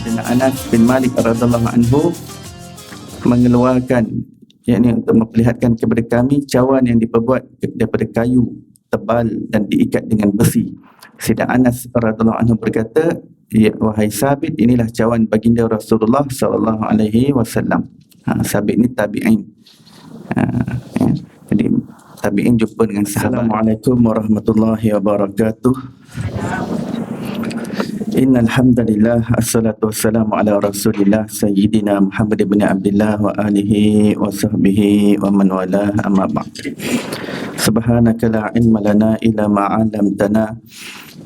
Sayyidina Anas bin Malik radhiyallahu anhu mengeluarkan, yakni untuk memperlihatkan kepada kami cawan yang diperbuat daripada kayu tebal dan diikat dengan besi. Sayyidina Anas radhiyallahu anhu berkata, ya, wahai Sabit, inilah cawan baginda Rasulullah sallallahu alaihi wasallam. Sabit ni tabi'in. Ya. Jadi tabi'in jumpa dengan sahabat. Assalamualaikum warahmatullahi wabarakatuh. Innal hamdalillah, assalatu wassalamu ala Rasulillah sayyidina Muhammad ibn Abdullah wa alihi wa sahbihi wa man walah, amma ba'd. Subhanaka la ilma lana illa ma 'allamtana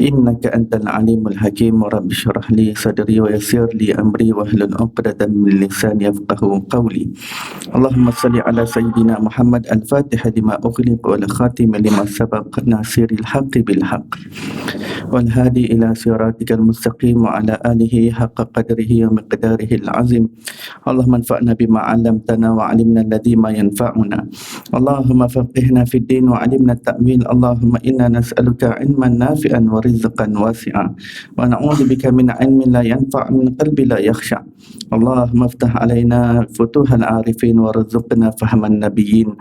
innaka antal alimul hakim. Rabbi shrah li sadri wa yassir li amri wahlul 'uqdatam min lisani yafqahu qawli. Allahumma salli ala sayyidina Muhammad al-Fatih lima ughliq wal khatim lima sabaq nasiril haqqi bil haqq wal hadi ila siratikal mustaqim wa ala alihi haqqa qadrihi wa miqdarihi al-azim. Allahumma anfa'na bima 'allamtana wa 'allimna alladhi ma yanfa'una. Allahumma faqihna fid din wa 'allimna at-ta'wil. Allahumma inna nas'aluka 'ilman nafi'an wa rizqan wasi'a wa na'udzubika min 'ilmin la yanfa' min qalbi la yakhsha. Allahumma iftah 'alaina futuhal 'arifin warzuqna fahman nabiyyin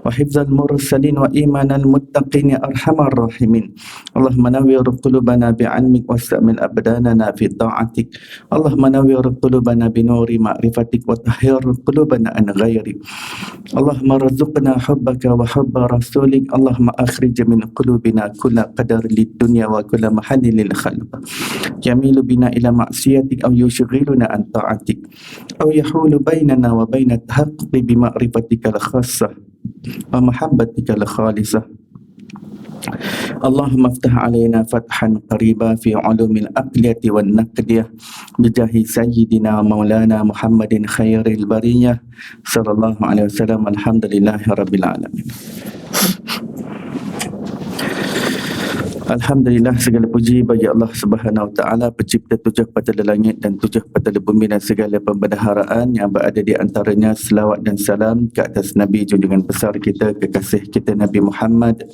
wa hifdzal mursalin wa imanal muttaqin ya arhamar rahimin. Allahumma nawwir qulubana bi'ilmik wastamil abdanana fi ta'atik. Allahumma nawwir qulubana bi nuri ma'rifatik wa tahhir qulubana an ghairik. Allahumma rzuqna hubbaka wa hubba rasulik. Allahumma akhrij min qulubina kulla qadar lid dunya wa kulla mahali lil khalq yamilu bina ila ma'siyatik aw yushghiluna an ta'atik aw yahulu bainana wa baina tahaqquqi bi ma'rifatika al khassah wa mahabbatika al khalisah. Allahumma aftah alaina fathan qariba fi ulumil aqliyati wan naqdiyah bijahi sayyidina maulana Muhammadin khairil bariyah sallallahu alaihi wasallam. Alhamdulillahi rabbil alamin. Alhamdulillah, segala puji bagi Allah Subhanahu Wa Taala, pencipta tujuh patala langit dan tujuh patala bumi dan segala pembendaharaan yang berada di antaranya. Selawat dan salam ke atas Nabi junjungan besar kita, kekasih kita Nabi Muhammad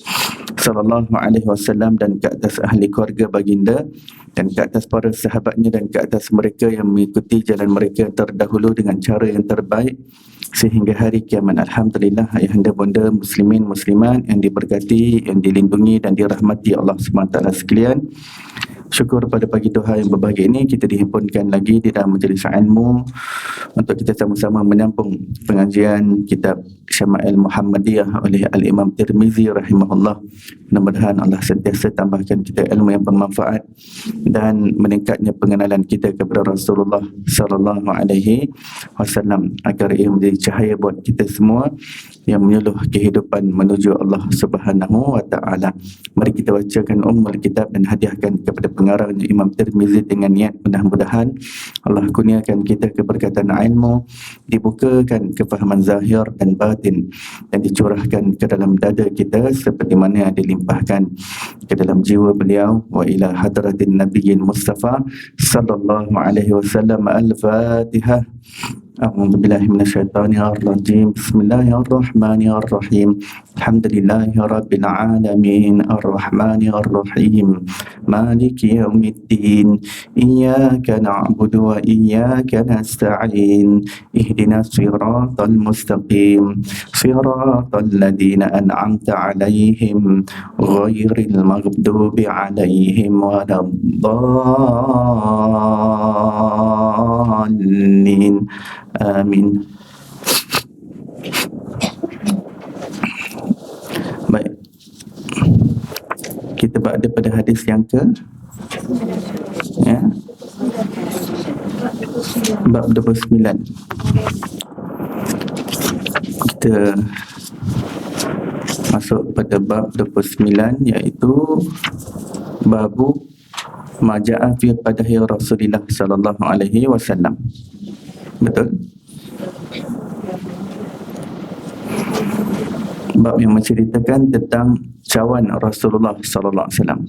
sallallahu alaihi wasallam, dan ke atas ahli keluarga baginda, dan ke atas para sahabatnya, dan ke atas mereka yang mengikuti jalan mereka yang terdahulu dengan cara yang terbaik sehingga hari kiamat. Alhamdulillah, ayahanda bonda muslimin muslimat yang diberkati, yang dilindungi dan dirahmati Allah SWT sekalian. Syukur pada pagi Tuhan yang berbahagia ini, kita dihimpunkan lagi di dalam majlis ilmu untuk kita sama-sama menyambung pengajian kitab Syama'il Muhammadiyah oleh Al-Imam Tirmizi rahimahullah. Mudah-mudahan Allah sentiasa tambahkan kita ilmu yang bermanfaat dan meningkatnya pengenalan kita kepada Rasulullah sallallahu alaihi wasallam, agar ia menjadi cahaya buat kita semua yang menyuluh kehidupan menuju Allah Subhanahu wa taala. Mari kita bacakan ummul kitab dan hadiahkan kepada pengarangnya Imam Tirmizi dengan niat mudah-mudahan Allah kurniakan kita keberkatan ilmu, dibukakan kefahaman zahir dan batin, dan dicurahkan ke dalam dada kita seperti mana yang dilimpahkan ke dalam jiwa beliau. Wa ila hadratin nabiyyin Mustafa sallallahu alaihi wasallam. Al-Fatihah. A'udzu billahi minasyaitonir rajim. Bismillahirrahmanirrahim. Alhamdulillahi rabbil alamin, arrahmanir rahim, maliki yaumiddin, iyyaka na'budu wa iyyaka nasta'in, ihdinas siratal mustaqim, siratal ladzina an'amta 'alaihim ghairil maghdubi 'alaihim waladdallin. Amin. Baik, kita berada pada hadis yang ke bab 29. Kita masuk pada bab 29, iaitu babu maja'a fi qadahi Rasulillah sallallahu alaihi wasallam. Betul? Bab yang menceritakan tentang cawan Rasulullah sallallahu alaihi wasallam.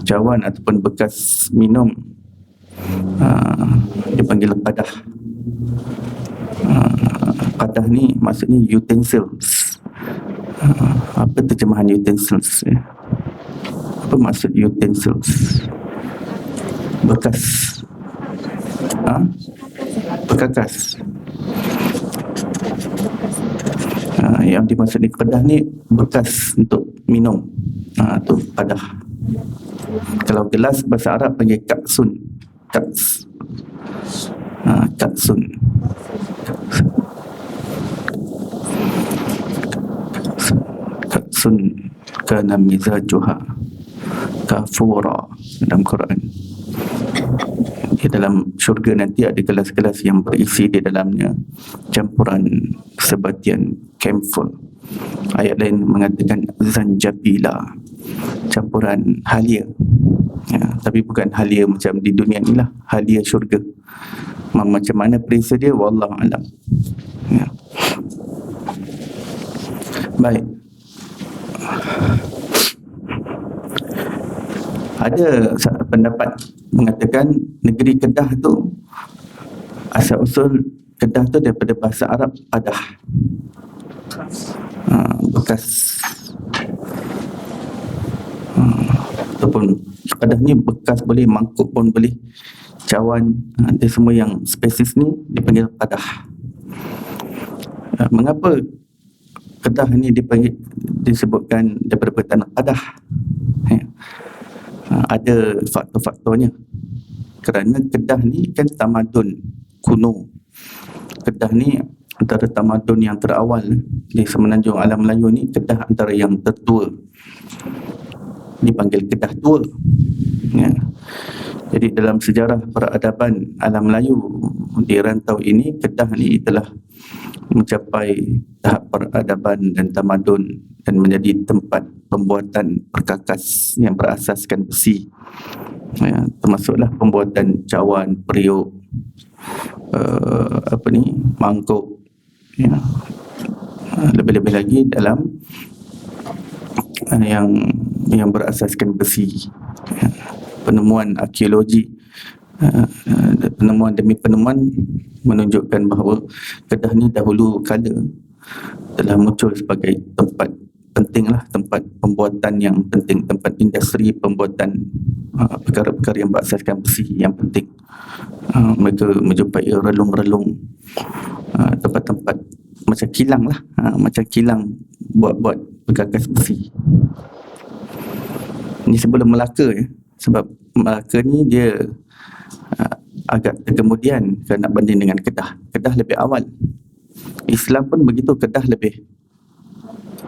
Cawan ataupun bekas minum, dipanggil qadah. Qadah ni maksudnya utensils. Apa terjemahan utensils? Apa maksud utensils? Bekas Perkakas. Yang dimaksud ni Qadah ni bekas untuk minum. Tu Qadah. Kalau gelas bahasa Arab panggil kaksun. Kaksun. Kaksun kana mizajuha kafura dalam Quran. Di dalam syurga nanti ada gelas-gelas yang berisi di dalamnya campuran sebatian camphor. Ayat lain mengatakan zanjabila, campuran halia. Tapi bukan halia macam di dunia ni lah, halia syurga. Macam mana perisa dia, wallahu alam. Baik. Ada pendapat mengatakan negeri Kedah tu, asal usul Kedah tu daripada bahasa Arab Qadah, bekas, ataupun Qadah ni bekas, boleh mangkuk pun boleh, cawan, dia semua yang spesies ni dipanggil Qadah. Mengapa Kedah ni disebutkan daripada tanah Qadah? Ada faktor-faktornya. Kerana Kedah ni kan tamadun kuno. Kedah ni antara tamadun yang terawal di Semenanjung Alam Melayu ni. Kedah antara yang tertua, dipanggil Kedah Tua. Jadi dalam sejarah peradaban alam Melayu di rantau ini, Kedah ni telah mencapai tahap peradaban dan tamadun dan menjadi tempat pembuatan perkakas yang berasaskan besi, termasuklah pembuatan cawan, periuk, mangkuk, lebih-lebih lagi dalam yang berasaskan besi. Penemuan arkeologi, penemuan demi penemuan menunjukkan bahawa Kedah ni dahulu kala telah muncul sebagai tempat penting lah, tempat pembuatan yang penting, tempat industri pembuatan perkara-perkara yang berasaskan besi yang penting. Mereka menjumpai relung-relung, tempat-tempat macam kilang lah, macam kilang buat perkakas besi. Ini sebelum Melaka ya. Sebab Melaka ni dia agak kemudian kalau nak banding dengan Kedah. Kedah lebih awal. Islam pun begitu, Kedah lebih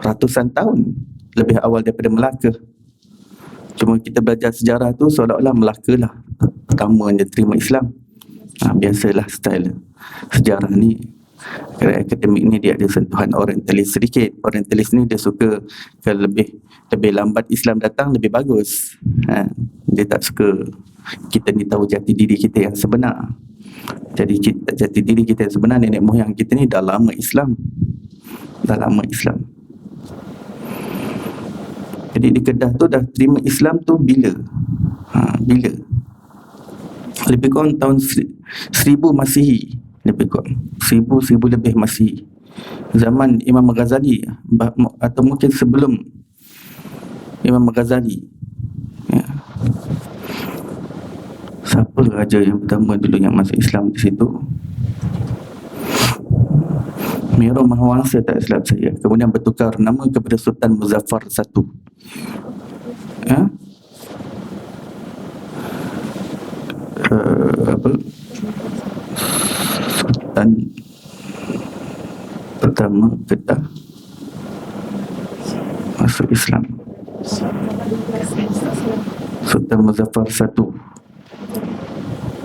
ratusan tahun lebih awal daripada Melaka. Cuma kita belajar sejarah tu seolah-olah Melaka lah pertama dia terima Islam. Biasalah style sejarah ni. Kerana akademik ni dia ada sentuhan orientalis sedikit. Orientalis ni dia suka kalau lebih lambat Islam datang lebih bagus. Dia tak suka kita ni tahu jati diri kita yang sebenar. Jadi jati diri kita yang sebenar, nenek moyang kita ni dah lama Islam. Jadi di Kedah tu dah terima Islam tu bila? Lebih kurang tahun 1000 Masihi. Lebih kurang 1000 lebih Masihi. Zaman Imam Ghazali atau mungkin sebelum Imam Ghazali. Siapa raja yang pertama dulu yang masuk Islam di situ? Miro Mahawangsa tak silap saya. Kemudian bertukar nama kepada Sultan Muzaffar I. Sultan pertama Kedah masuk Islam, Sultan Muzaffar I.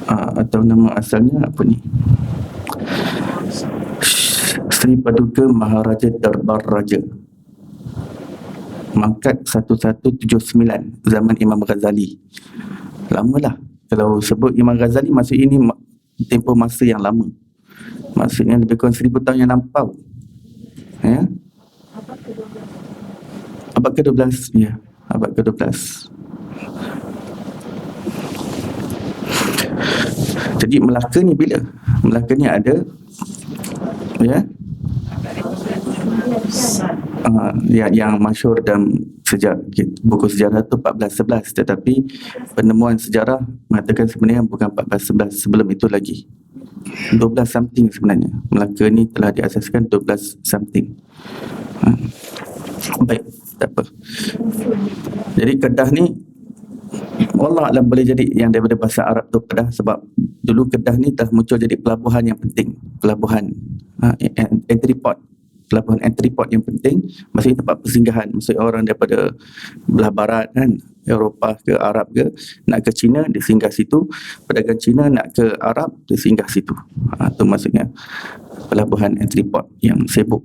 Atau nama asalnya apa ni, Sri Paduka Maharaja Darbar Raja, mangkat 1179 zaman Imam Ghazali. Lamalah kalau sebut Imam Ghazali, maksud ini tempoh masa yang lama, maksudnya lebih kurang 1000 tahun yang lampau. Abad ke-12. Ya, abad ke-12. Jadi Melaka ni bila? Melaka ni ada yang masyhur dalam buku sejarah tu 1411, tetapi penemuan sejarah mengatakan sebenarnya bukan 1411, sebelum itu lagi 12 something sebenarnya. Melaka ni telah diasaskan 12 something. Baik, tak apa. Jadi Kedah ni wallah alam boleh jadi yang daripada bahasa Arab tu Kedah, sebab dulu Kedah ni telah muncul jadi pelabuhan yang penting, pelabuhan entry port, pelabuhan entry port yang penting, maksudnya tempat persinggahan. Maksudnya orang daripada belah barat kan, Eropah ke Arab ke, nak ke China dia singgah situ, pedagang China nak ke Arab dia singgah situ. Itu maksudnya pelabuhan entry port yang sibuk,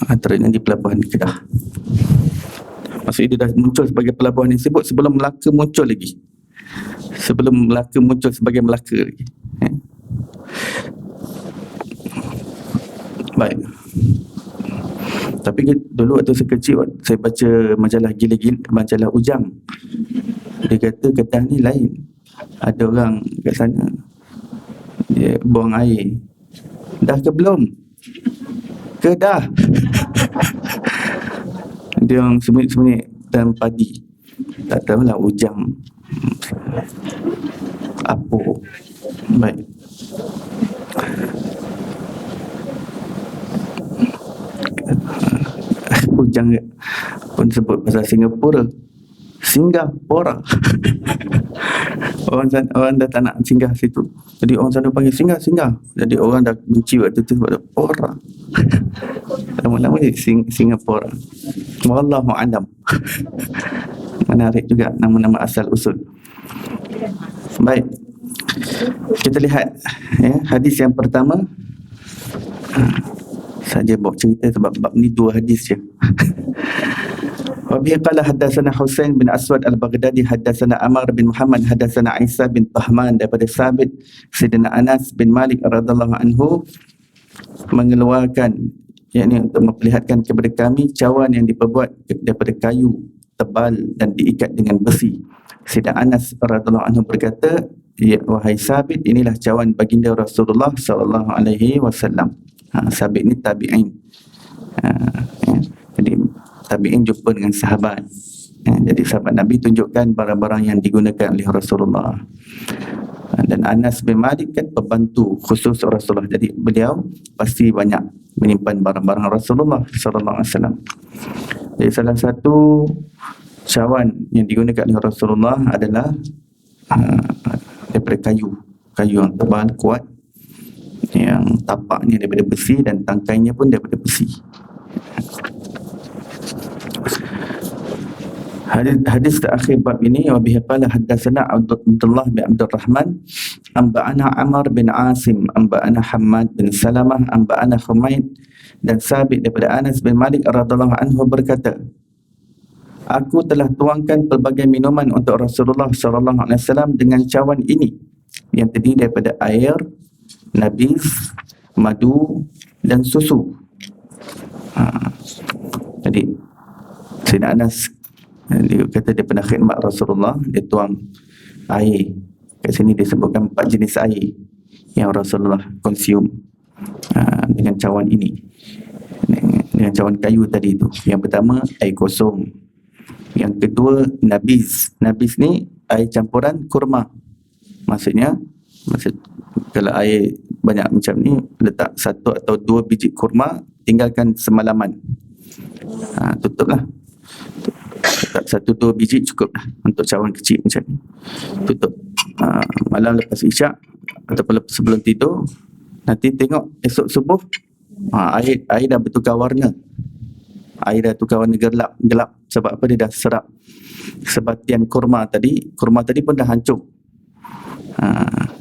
antaranya di pelabuhan Kedah. Maksudnya dia dah muncul sebagai pelabuhan yang sibuk sebelum Melaka muncul lagi, sebelum Melaka muncul sebagai Melaka lagi. Baik. Tapi dulu waktu saya kecil, saya baca majalah gila-gila, majalah Ujang, dia kata Kedah ni lain, ada orang kat sana dia buang air. Dah ke belum? Ke dah? Dia orang sembunyi-sembunyi dalam padi. Tak tahulah Ujang apa. Baik. Ujang pun sebut pasal Singapura. Orang dah tak nak singgah situ. Jadi orang sana panggil singgah. Jadi orang dah benci waktu tu sebab Pora. Lama-lama jadi Singapura. Wallahu a'lam. Menarik juga nama-nama asal usul. Baik. Kita lihat hadis yang pertama. Saja bawa cerita sebab bab ni 2 hadis je. Wa bihi qala haddatsana Husain bin Aswad al-Baghdadi haddatsana Amr bin Muhammad haddatsana Isa bin Tahman daripada Sabit Sayyidina Anas bin Malik radhiyallahu anhu mengeluarkan, yakni untuk memperlihatkan kepada kami cawan yang diperbuat daripada kayu tebal dan diikat dengan besi. Sayyidina Anas radhiyallahu anhu berkata, ya wahai Sabit, inilah cawan baginda Rasulullah sallallahu alaihi wasallam. Sabit ni tabi'in. Jadi tabi'in jumpa dengan sahabat. Jadi sahabat Nabi tunjukkan barang-barang yang digunakan oleh Rasulullah. Dan Anas bin Malik kan pembantu khusus Rasulullah. Jadi beliau pasti banyak menyimpan barang-barang Rasulullah sallallahu alaihi wasallam. Jadi salah satu cawan yang digunakan oleh Rasulullah adalah daripada kayu yang tebal kuat, yang tapaknya daripada besi dan tangkainya pun daripada besi. Hadis terakhir bab ini, wa bihi qala haddatsana Abdullah bin Abdul Rahman anba'ana Amr bin Asim anba'ana Hammad bin Salamah anba'ana Humaid, dan Sabit daripada Anas bin Malik radhiyallahu anhu berkata, aku telah tuangkan pelbagai minuman untuk Rasulullah sallallahu alaihi wasallam dengan cawan ini yang terdiri daripada air, nabis, madu dan susu. Jadi Sayyidina Anas dia kata dia pernah khidmat Rasulullah, dia tuang air. Kat sini disebutkan 4 jenis air yang Rasulullah consume dengan cawan ini, dengan cawan kayu tadi itu. Yang pertama air kosong, yang kedua nabis. Nabis ni air campuran kurma. Maksudnya kalau air banyak macam ni, letak 1 atau 2 biji kurma, tinggalkan semalaman. Tutuplah. Letak 1-2 biji cukup lah untuk cawan kecil macam ni. Tutup. Malam lepas isyak ataupun sebelum tidur, nanti tengok esok subuh air dah bertukar warna. Air dah tukar warna gelap. Sebab apa? Dia dah serap sebatian kurma tadi pun dah hancur.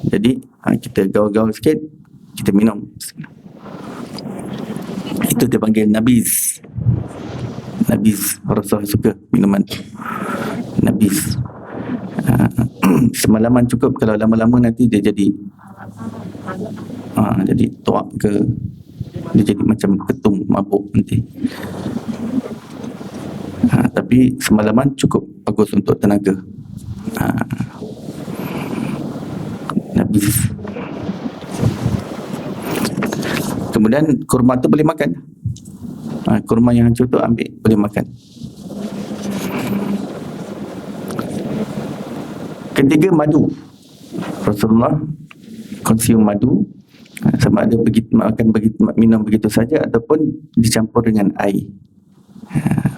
Jadi kita gaul-gaul sikit, kita minum. Itu dia panggil nabis. Rasulullah suka minuman tu, nabis. Semalaman cukup. Kalau lama-lama nanti dia jadi jadi tuak ke, dia jadi macam ketum mabuk nanti. Tapi semalaman cukup, bagus untuk tenaga. Nabis. Kemudian kurma tu boleh makan. Kurma yang hancur tu ambil, boleh makan. Ketiga, madu. Rasulullah konsum madu, sama ada minum begitu saja ataupun dicampur dengan air.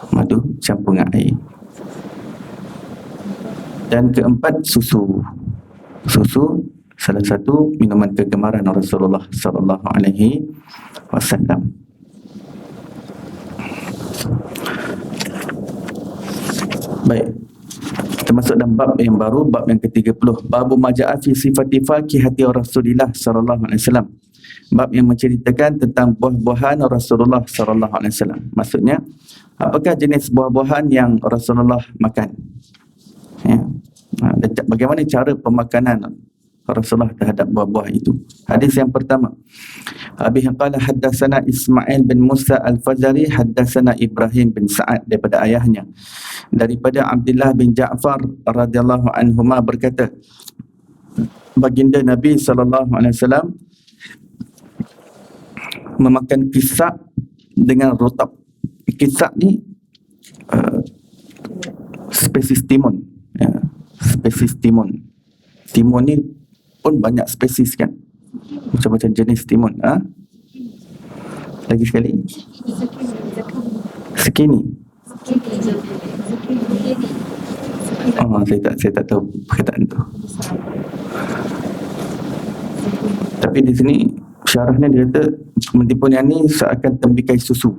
Madu campur dengan air. Dan keempat, susu. Susu salah satu minuman kegemaran Rasulullah sallallahu alaihi wasallam. Baik, kita masuk dalam bab yang baru, bab yang ke-30. Babu maja'a fi sifati fakihati Rasulillah sallallahu alaihi wasallam. Bab yang menceritakan tentang buah-buahan Rasulullah sallallahu alaihi wasallam. Maksudnya, apakah jenis buah-buahan yang Rasulullah makan? Ya. Dan bagaimana cara pemakanan Rasulullah terhadap buah-buah itu? Hadis yang pertama, Abi qala haddatsana Ismail bin Musa al-Fazari haddatsana Ibrahim bin Sa'ad, daripada ayahnya, daripada Abdullah bin Ja'far radhiyallahu anhuma berkata, baginda Nabi sallallahu alaihi wasallam memakan kisak dengan rotab. Kisak ni spesies timun, ya, spesies timun. Timun ni pun banyak spesies kan, macam-macam jenis timun. Lagi sekali, Sekini. Saya tak tahu perkataan tu. Tapi di sini syarahnya dia kata timun yang ni seakan tembikai susu.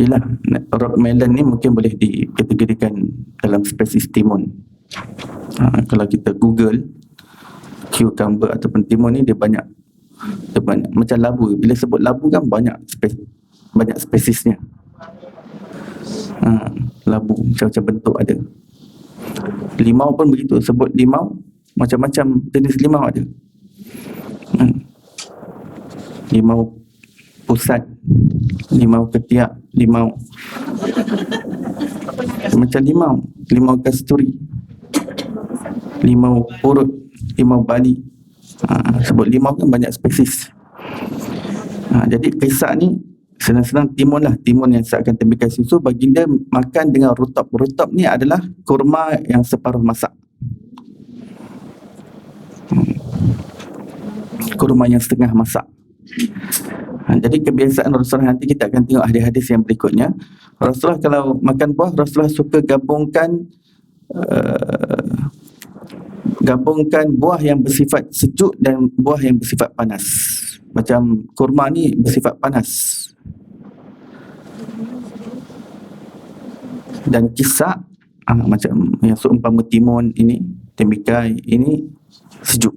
Yelah, rock melon ni mungkin boleh dikategorikan dalam spesies timun. Kalau kita Google cucumber ataupun timun ni, dia banyak macam labu. Bila sebut labu kan banyak spesiesnya. Labu macam-macam bentuk ada. Limau pun begitu, sebut limau macam-macam jenis limau ada. Limau pusat, limau ketiak, limau macam limau kasturi, limau purut, limau bali. Sebut limau kan banyak spesies. Jadi kisah ni senang-senang timun lah, timun yang seakan tembikai susu. Baginda makan dengan rutab. Rutab ni adalah kurma yang separuh masak, kurma yang setengah masak. Jadi kebiasaan Rasulullah, nanti kita akan tengok hadis-hadis yang berikutnya. Rasulullah kalau makan buah, Rasulullah suka gabungkan buah yang bersifat sejuk dan buah yang bersifat panas. Macam kurma ni bersifat panas, dan kisak macam yang seumpama timun ini, tembikai ini sejuk.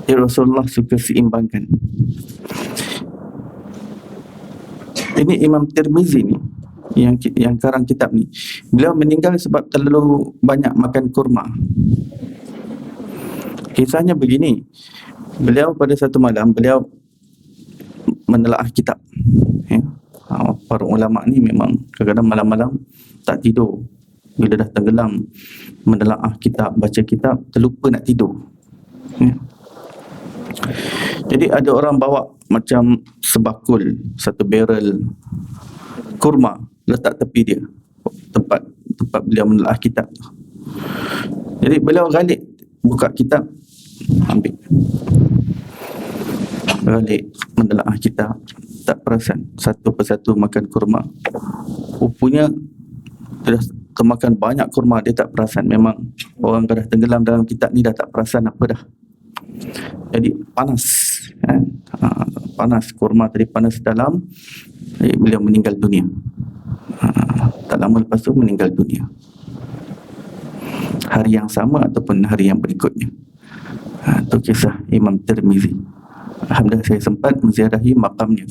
Jadi Rasulullah suka seimbangkan. Ini Imam Tirmizi ni yang karang kitab ni, beliau meninggal sebab terlalu banyak makan kurma. Kisahnya begini, beliau pada satu malam beliau menelaah kitab. Para ulama ni memang kadang-kadang malam-malam tak tidur. Bila dah tenggelam menelaah kitab, baca kitab, terlupa nak tidur. Jadi ada orang bawa macam sebakul, satu barrel kurma, letak tepi dia, tempat beliau menelaah kitab. Jadi beliau galik, buka kitab, ambil, galik, menelaah kitab, tak perasan, satu persatu makan kurma. Rupanya dia dah termakan banyak kurma, dia tak perasan. Memang orang dah tenggelam dalam kitab ni dah tak perasan apa dah. Jadi panas kan? Panas, kurma tadi panas dalam. Jadi beliau meninggal dunia. Tak lama lepas tu meninggal dunia, hari yang sama ataupun hari yang berikutnya. Itu kisah Imam Tirmizi. Alhamdulillah saya sempat menziarahi makamnya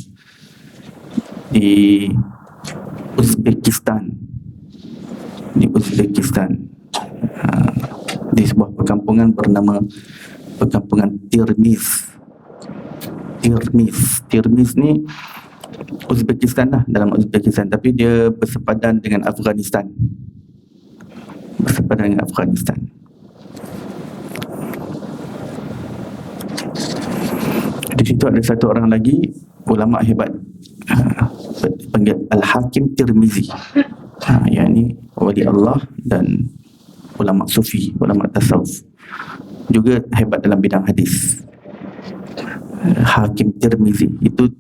di Uzbekistan. Di sebuah perkampungan bernama perkampungan Tirmiz. Tirmiz ni Uzbekistan lah, dalam Uzbekistan, tapi dia bersepadan dengan Afghanistan. Di situ ada satu orang lagi ulama hebat, dipanggil Al-Hakim Tirmizi. Yang ni wali Allah dan ulama sufi, ulama tasawuf, juga hebat dalam bidang hadis. Hakim Tirmizi itu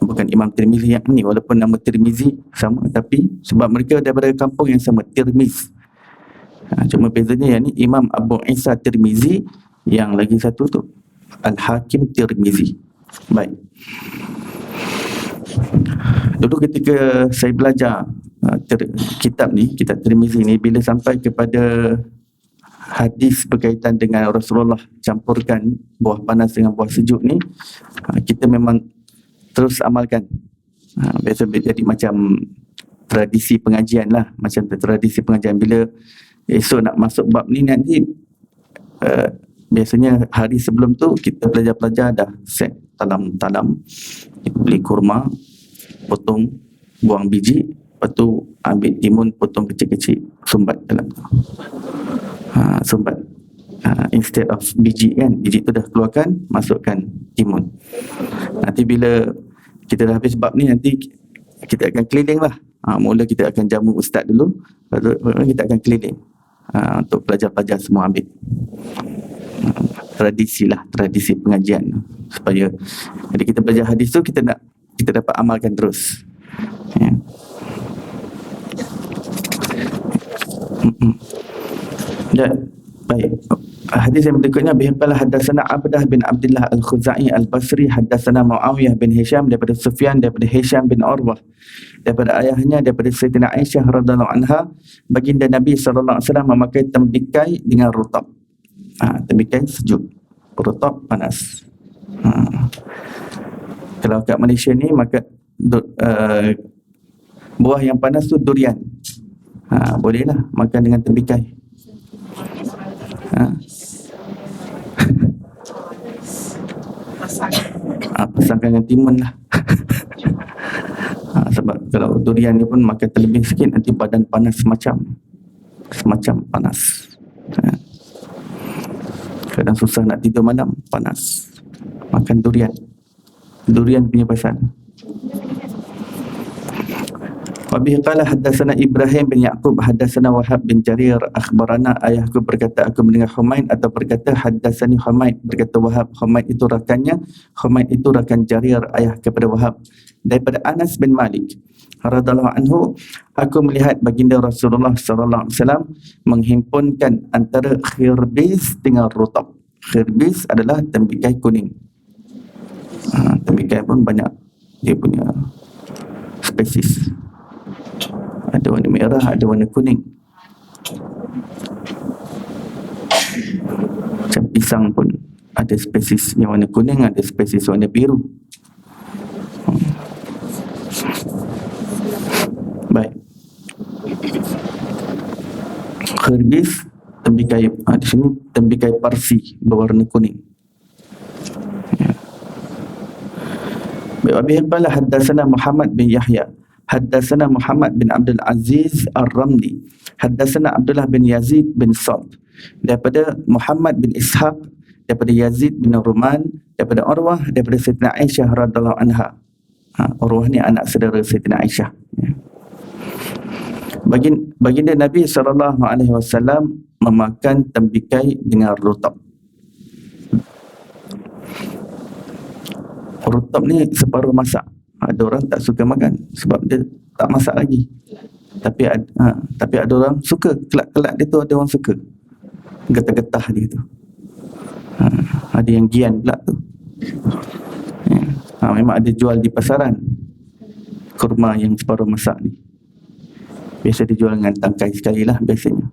bukan Imam Tirmizi yang ni, walaupun nama Tirmizi sama, tapi sebab mereka daripada kampung yang sama, Tirmiz. Cuma bezanya yang ni Imam Abu Isa Tirmizi, yang lagi satu tu Al-Hakim Tirmizi. Baik. Dulu ketika saya belajar kitab ni, kitab Tirmizi ni, bila sampai kepada hadis berkaitan dengan Rasulullah campurkan buah panas dengan buah sejuk ni, kita memang terus amalkan. Biasa jadi macam tradisi pengajian lah, macam tradisi pengajian. Bila esok nak masuk bab ni nanti, biasanya hari sebelum tu kita pelajar-pelajar dah set talam-talam, beli kurma, potong, buang biji, lepas tu ambil timun, potong kecil-kecil, sumbat dalam tu. Sumbat, instead of biji kan, biji tu dah keluarkan, masukkan timun. Nanti bila kita dah habis bab ni, nanti kita akan keliling lah. Mula kita akan jamu ustaz dulu, lepas kita akan keliling untuk pelajar-pelajar semua ambil. Tradisi lah, tradisi pengajian, supaya jadi kita belajar hadis tu kita dapat amalkan terus. Ya. Baik. Hadis yang berikutnya, bihaqala haddatsana Abdah bin Abdullah Al-Khuzai Al-Basri, haddatsana Muawiyah bin Hisham daripada Sufyan daripada Hisham bin Urwah daripada ayahnya daripada Sayyidatina Aisyah radhiyallahu anha, baginda Nabi sallallahu alaihi wasallam memakai tembikai dengan rutab. Tembikai sejuk, rutab panas. Kalau kat Malaysia ni, maka buah yang panas tu durian. Bolehlah makan dengan tembikai. Pasangkan dengan timun lah. Sebab kalau durian ni pun makan terlebih sikit, nanti badan panas semacam panas. Kadang susah nak tidur malam, panas. Makan durian punya pasal. Wabihi qala haddatsana Ibrahim bin Yaqub haddatsana Wahab bin Jarir akhbarana, ayahku berkata aku mendengar Humaid, atau berkata haddatsani Humaid, berkata Wahab. Humaid itu rakannya, Humaid itu rakan Jarir, ayah kepada Wahab, daripada Anas bin Malik radhiyallahu anhu, aku melihat baginda Rasulullah sallallahu alaihi wasallam menghimpunkan antara khirbis dengan rutab. Khirbis adalah tembikai kuning. Tembikai pun banyak dia punya spesies. Ada warna merah, ada warna kuning. Macam pisang pun ada spesies yang warna kuning, ada spesies warna biru. Baik. Khirbis, tembikai, di sini tembikai Parsi berwarna kuning. Baik, qala haddatsana Muhammad bin Yahya haddatsana Muhammad bin Abdul Aziz Ar-Ramli haddatsana Abdullah bin Yazid bin Sa'd daripada Muhammad bin Ishaq daripada Yazid bin Ruman daripada Urwah daripada Sayyidatina Aisyah radhiyallahu anha. Urwah ni anak saudara Sayyidatina Aisyah. Baginda Nabi sallallahu alaihi wasallam memakan tembikai dengan rutab. Rutab ni separuh masak. Ada orang tak suka makan sebab dia tak masak lagi. Tapi ada orang suka, kelak-kelak dia tu ada orang suka. Getah-getah dia tu. Ada yang gian pula tu. Memang ada jual di pasaran kurma yang separuh masak ni. Biasa dijual dengan tangkai sekali lah biasanya.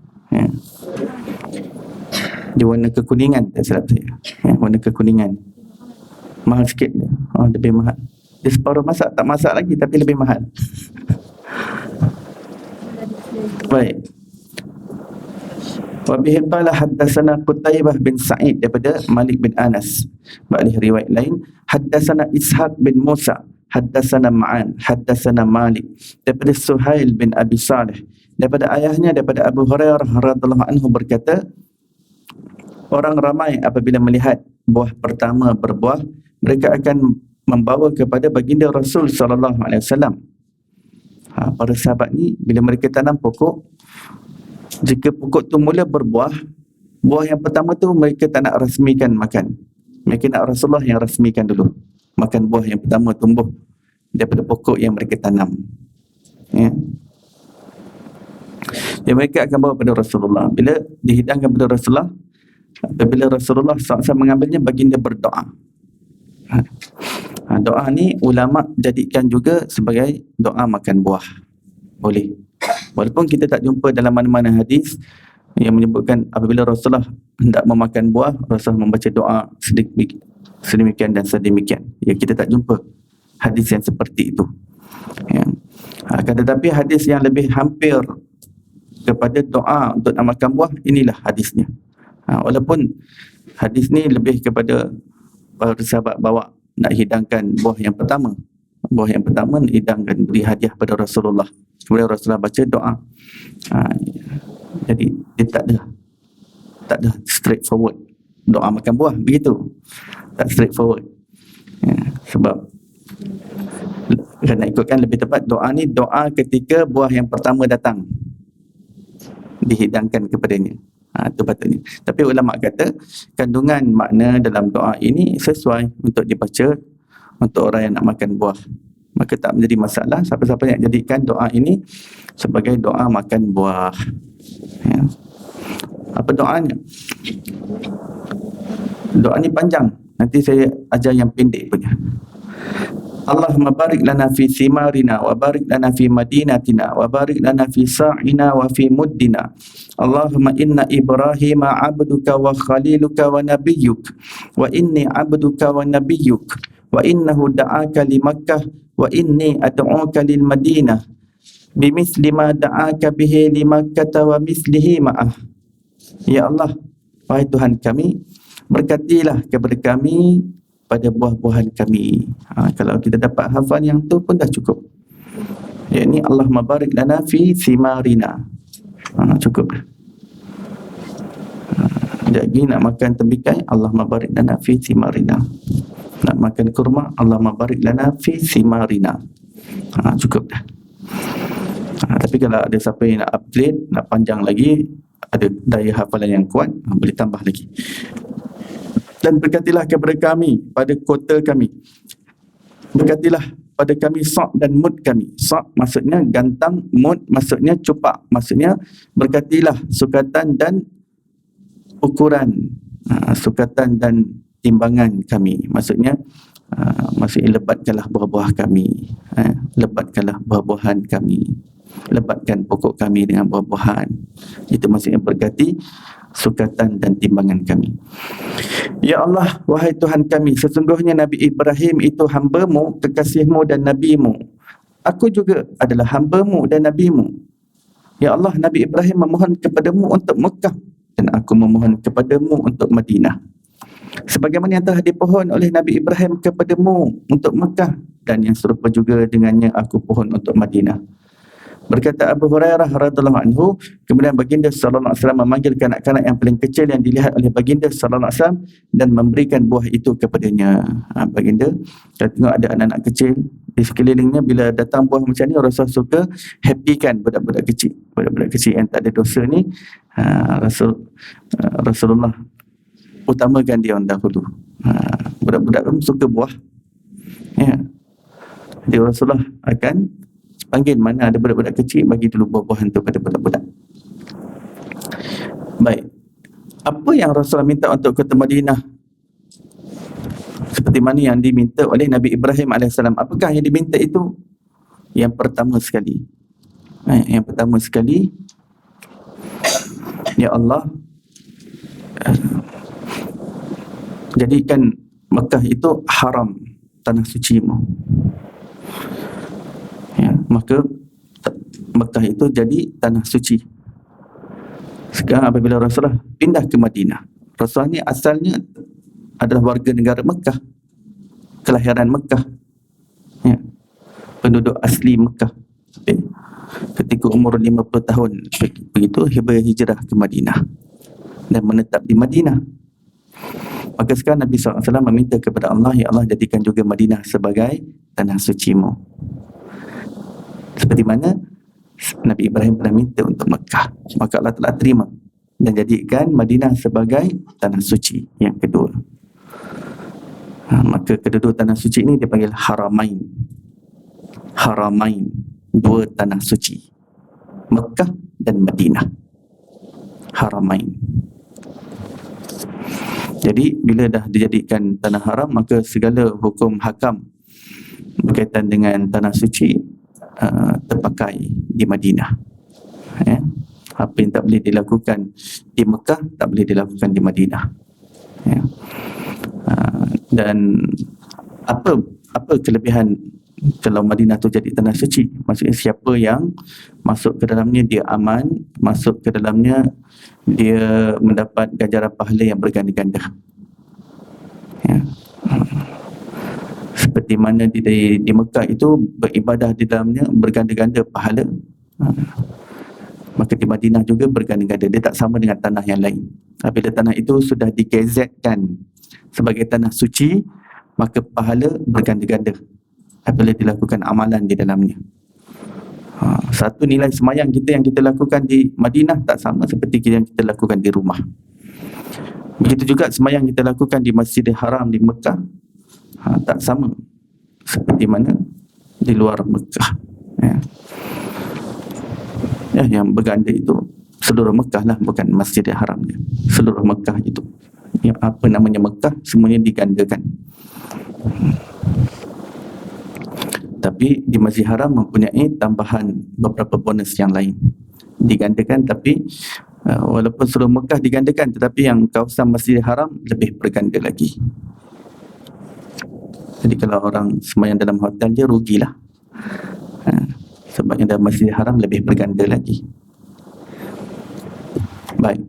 Dia warna kekuningan, tak silap saya. Warna kekuningan. Mahal sikit dia. Lebih mahal. Dia separuh masak, tak masak lagi tapi lebih mahal. Baik. Wa bihi qala haddatsana Qutaibah bin Sa'id daripada Malik bin Anas. Balik riwayat lain, haddatsana Ishaq bin Musa, haddatsana Ma'an, haddatsana Malik daripada Suhail bin Abi Salih daripada ayahnya daripada Abu Hurairah radhiyallahu anhu berkata, orang ramai apabila melihat buah pertama berbuah, mereka akan membawa kepada baginda Rasul sallallahu alaihi wasallam. Para sahabat ni bila mereka tanam pokok, jika pokok tu mula berbuah, buah yang pertama tu mereka tak nak rasmikan makan. Mereka nak Rasulullah yang rasmikan dulu makan buah yang pertama tumbuh daripada pokok yang mereka tanam. Ya. Dan mereka akan bawa pada Rasulullah. Bila dihidangkan pada Rasulullah, apabila Rasulullah SAW mengambilnya, baginda berdoa. Doa ni ulama jadikan juga sebagai doa makan buah. Boleh. Walaupun kita tak jumpa dalam mana-mana hadis yang menyebutkan apabila Rasulullah hendak memakan buah, Rasulullah membaca doa sedemikian dan sedemikian. Ya, kita tak jumpa hadis yang seperti itu. Ya. Akan tetapi hadis yang lebih hampir kepada doa untuk nak makan buah, inilah hadisnya. Walaupun hadis ni lebih kepada para sahabat bawa nak hidangkan buah yang pertama. Buah yang pertama hidangkan, beri hadiah pada Rasulullah. Kemudian Rasulullah baca doa. Jadi dia tak ada straightforward doa makan buah begitu. Tak straightforward. Ya, sebab kena ikutkan lebih tepat, doa ni doa ketika buah yang pertama datang, dihidangkan kepadanya. Itu patutnya. Tapi ulama kata kandungan makna dalam doa ini sesuai untuk dibaca untuk orang yang nak makan buah. Maka tak menjadi masalah siapa-siapa yang jadikan doa ini sebagai doa makan buah. Ya. Apa doanya? Doa ni panjang. Nanti saya ajar yang pendek punya. Allahumma barik lana fi simarina wa barik lana fi madinatina wa barik lana fi sa'ina wa fi muddina. Allahumma inna Ibrahim abduka wa khaliluka wa nabiyyuk wa inni abduka wa nabiyyuk wa innahu da'aka li Makkah wa inni ad'uka lil Madinah bimithli ma da'aka bihi li Makkah wa mislihi ma'ah. Ya Allah, wahai Tuhan kami, berkatilah kepada kami pada buah-buahan kami. Kalau kita dapat hafal yang tu pun dah cukup. Yakni Allahumma barik lana fi simarina. Cukup dah. Jadi nak makan tembikai, Allahumma barik lana fi simarina. Nak makan kurma, Allahumma barik lana fi simarina. Cukup dah. Tapi kalau ada siapa yang nak upgrade, nak panjang lagi, ada daya hafalan yang kuat, boleh tambah lagi. Dan berkatilah kepada kami pada kota kami. Berkatilah pada kami sa' dan mud kami. Sa' maksudnya gantang, mud maksudnya cupak. Maksudnya berkatilah sukatan dan ukuran, sukatan dan timbangan kami. Maksudnya lebatkanlah buah-buah kami. Lebatkanlah buah-buahan kami. Lebatkan pokok kami dengan buah-buahan. Itu maksudnya berkati sukatan dan timbangan kami. Ya Allah, wahai Tuhan kami, sesungguhnya Nabi Ibrahim itu hamba-Mu, kekasih-Mu dan Nabi-Mu. Aku juga adalah hamba-Mu dan Nabi-Mu. Ya Allah, Nabi Ibrahim memohon kepada-Mu untuk Mekah dan aku memohon kepada-Mu untuk Madinah. Sebagaimana yang telah dipohon oleh Nabi Ibrahim kepada-Mu untuk Mekah dan yang serupa juga dengannya aku pohon untuk Madinah. Berkata Abu Hurairah radhiyallahu anhu, kemudian baginda sallallahu alaihi wasallam memanggil kanak-kanak yang paling kecil yang dilihat oleh baginda sallallahu alaihi wasallam dan memberikan buah itu kepadanya. Baginda tengok ada anak-anak kecil di sekelilingnya, bila datang buah macam ni, Rasul suka happykan budak-budak kecil. Budak-budak kecil yang tak ada dosa ni, Rasulullah utamakan dia dahulu. Budak-budak pun suka buah. Ya. Jadi Rasulullah akan panggil mana ada budak-budak kecil, bagi dulu buah-buahan tu pada budak-budak. Baik. Apa yang Rasulullah minta untuk kota Madinah? Seperti mana yang diminta oleh Nabi Ibrahim AS. Apakah yang diminta itu? Yang pertama sekali. Ya Allah, jadikan Mekah itu haram, tanah suci-Mu. Ya, maka Mekah itu jadi tanah suci. Sekarang apabila Rasulullah pindah ke Madinah, Rasulullah ni asalnya adalah warga negara Mekah, kelahiran Mekah, ya, penduduk asli Mekah. Ketika umur 50 tahun begitu hijrah ke Madinah dan menetap di Madinah. Maka sekarang Nabi SAW meminta kepada Allah, ya Allah, jadikan juga Madinah sebagai tanah suci-Mu. Seperti mana Nabi Ibrahim pernah minta untuk Mekah, maka Allah telah terima dan jadikan Madinah sebagai tanah suci yang kedua. Maka kedua tanah suci ini dipanggil Haramain. Haramain, dua tanah suci, Mekah dan Madinah. Haramain. Jadi bila dah dijadikan tanah haram, maka segala hukum hakam berkaitan dengan tanah suci terpakai di Madinah. Apa yang tak boleh dilakukan di Mekah tak boleh dilakukan di Madinah. Dan apa kelebihan kalau Madinah tu jadi tanah suci? Maksudnya siapa yang masuk ke dalamnya dia aman, masuk ke dalamnya dia mendapat ganjaran pahala yang berganda-ganda. Seperti mana di Mekah itu beribadah di dalamnya berganda-ganda pahala, maka di Madinah juga berganda-ganda. Dia tak sama dengan tanah yang lain. Apabila tanah itu sudah digazetkan sebagai tanah suci, maka pahala berganda-ganda apabila dilakukan amalan di dalamnya. Satu nilai semayang kita yang kita lakukan di Madinah tak sama seperti yang kita lakukan di rumah. Begitu juga semayang kita lakukan di Masjidil Haram di Mekah tak sama seperti mana di luar Mekah. Yang berganda itu seluruh Mekah lah, bukan Masjidil Haram dia. Seluruh Mekah itu, yang apa namanya Mekah, semuanya digandakan. Tapi di Masjid Haram mempunyai tambahan beberapa bonus yang lain. Digandakan, tapi walaupun seluruh Mekah digandakan, tetapi yang kawasan Masjid Haram lebih berganda lagi. Jadi kalau orang semayang dalam hotel je rugilah. Sebabnya dalam Masjid Haram lebih berganda lagi. Baik.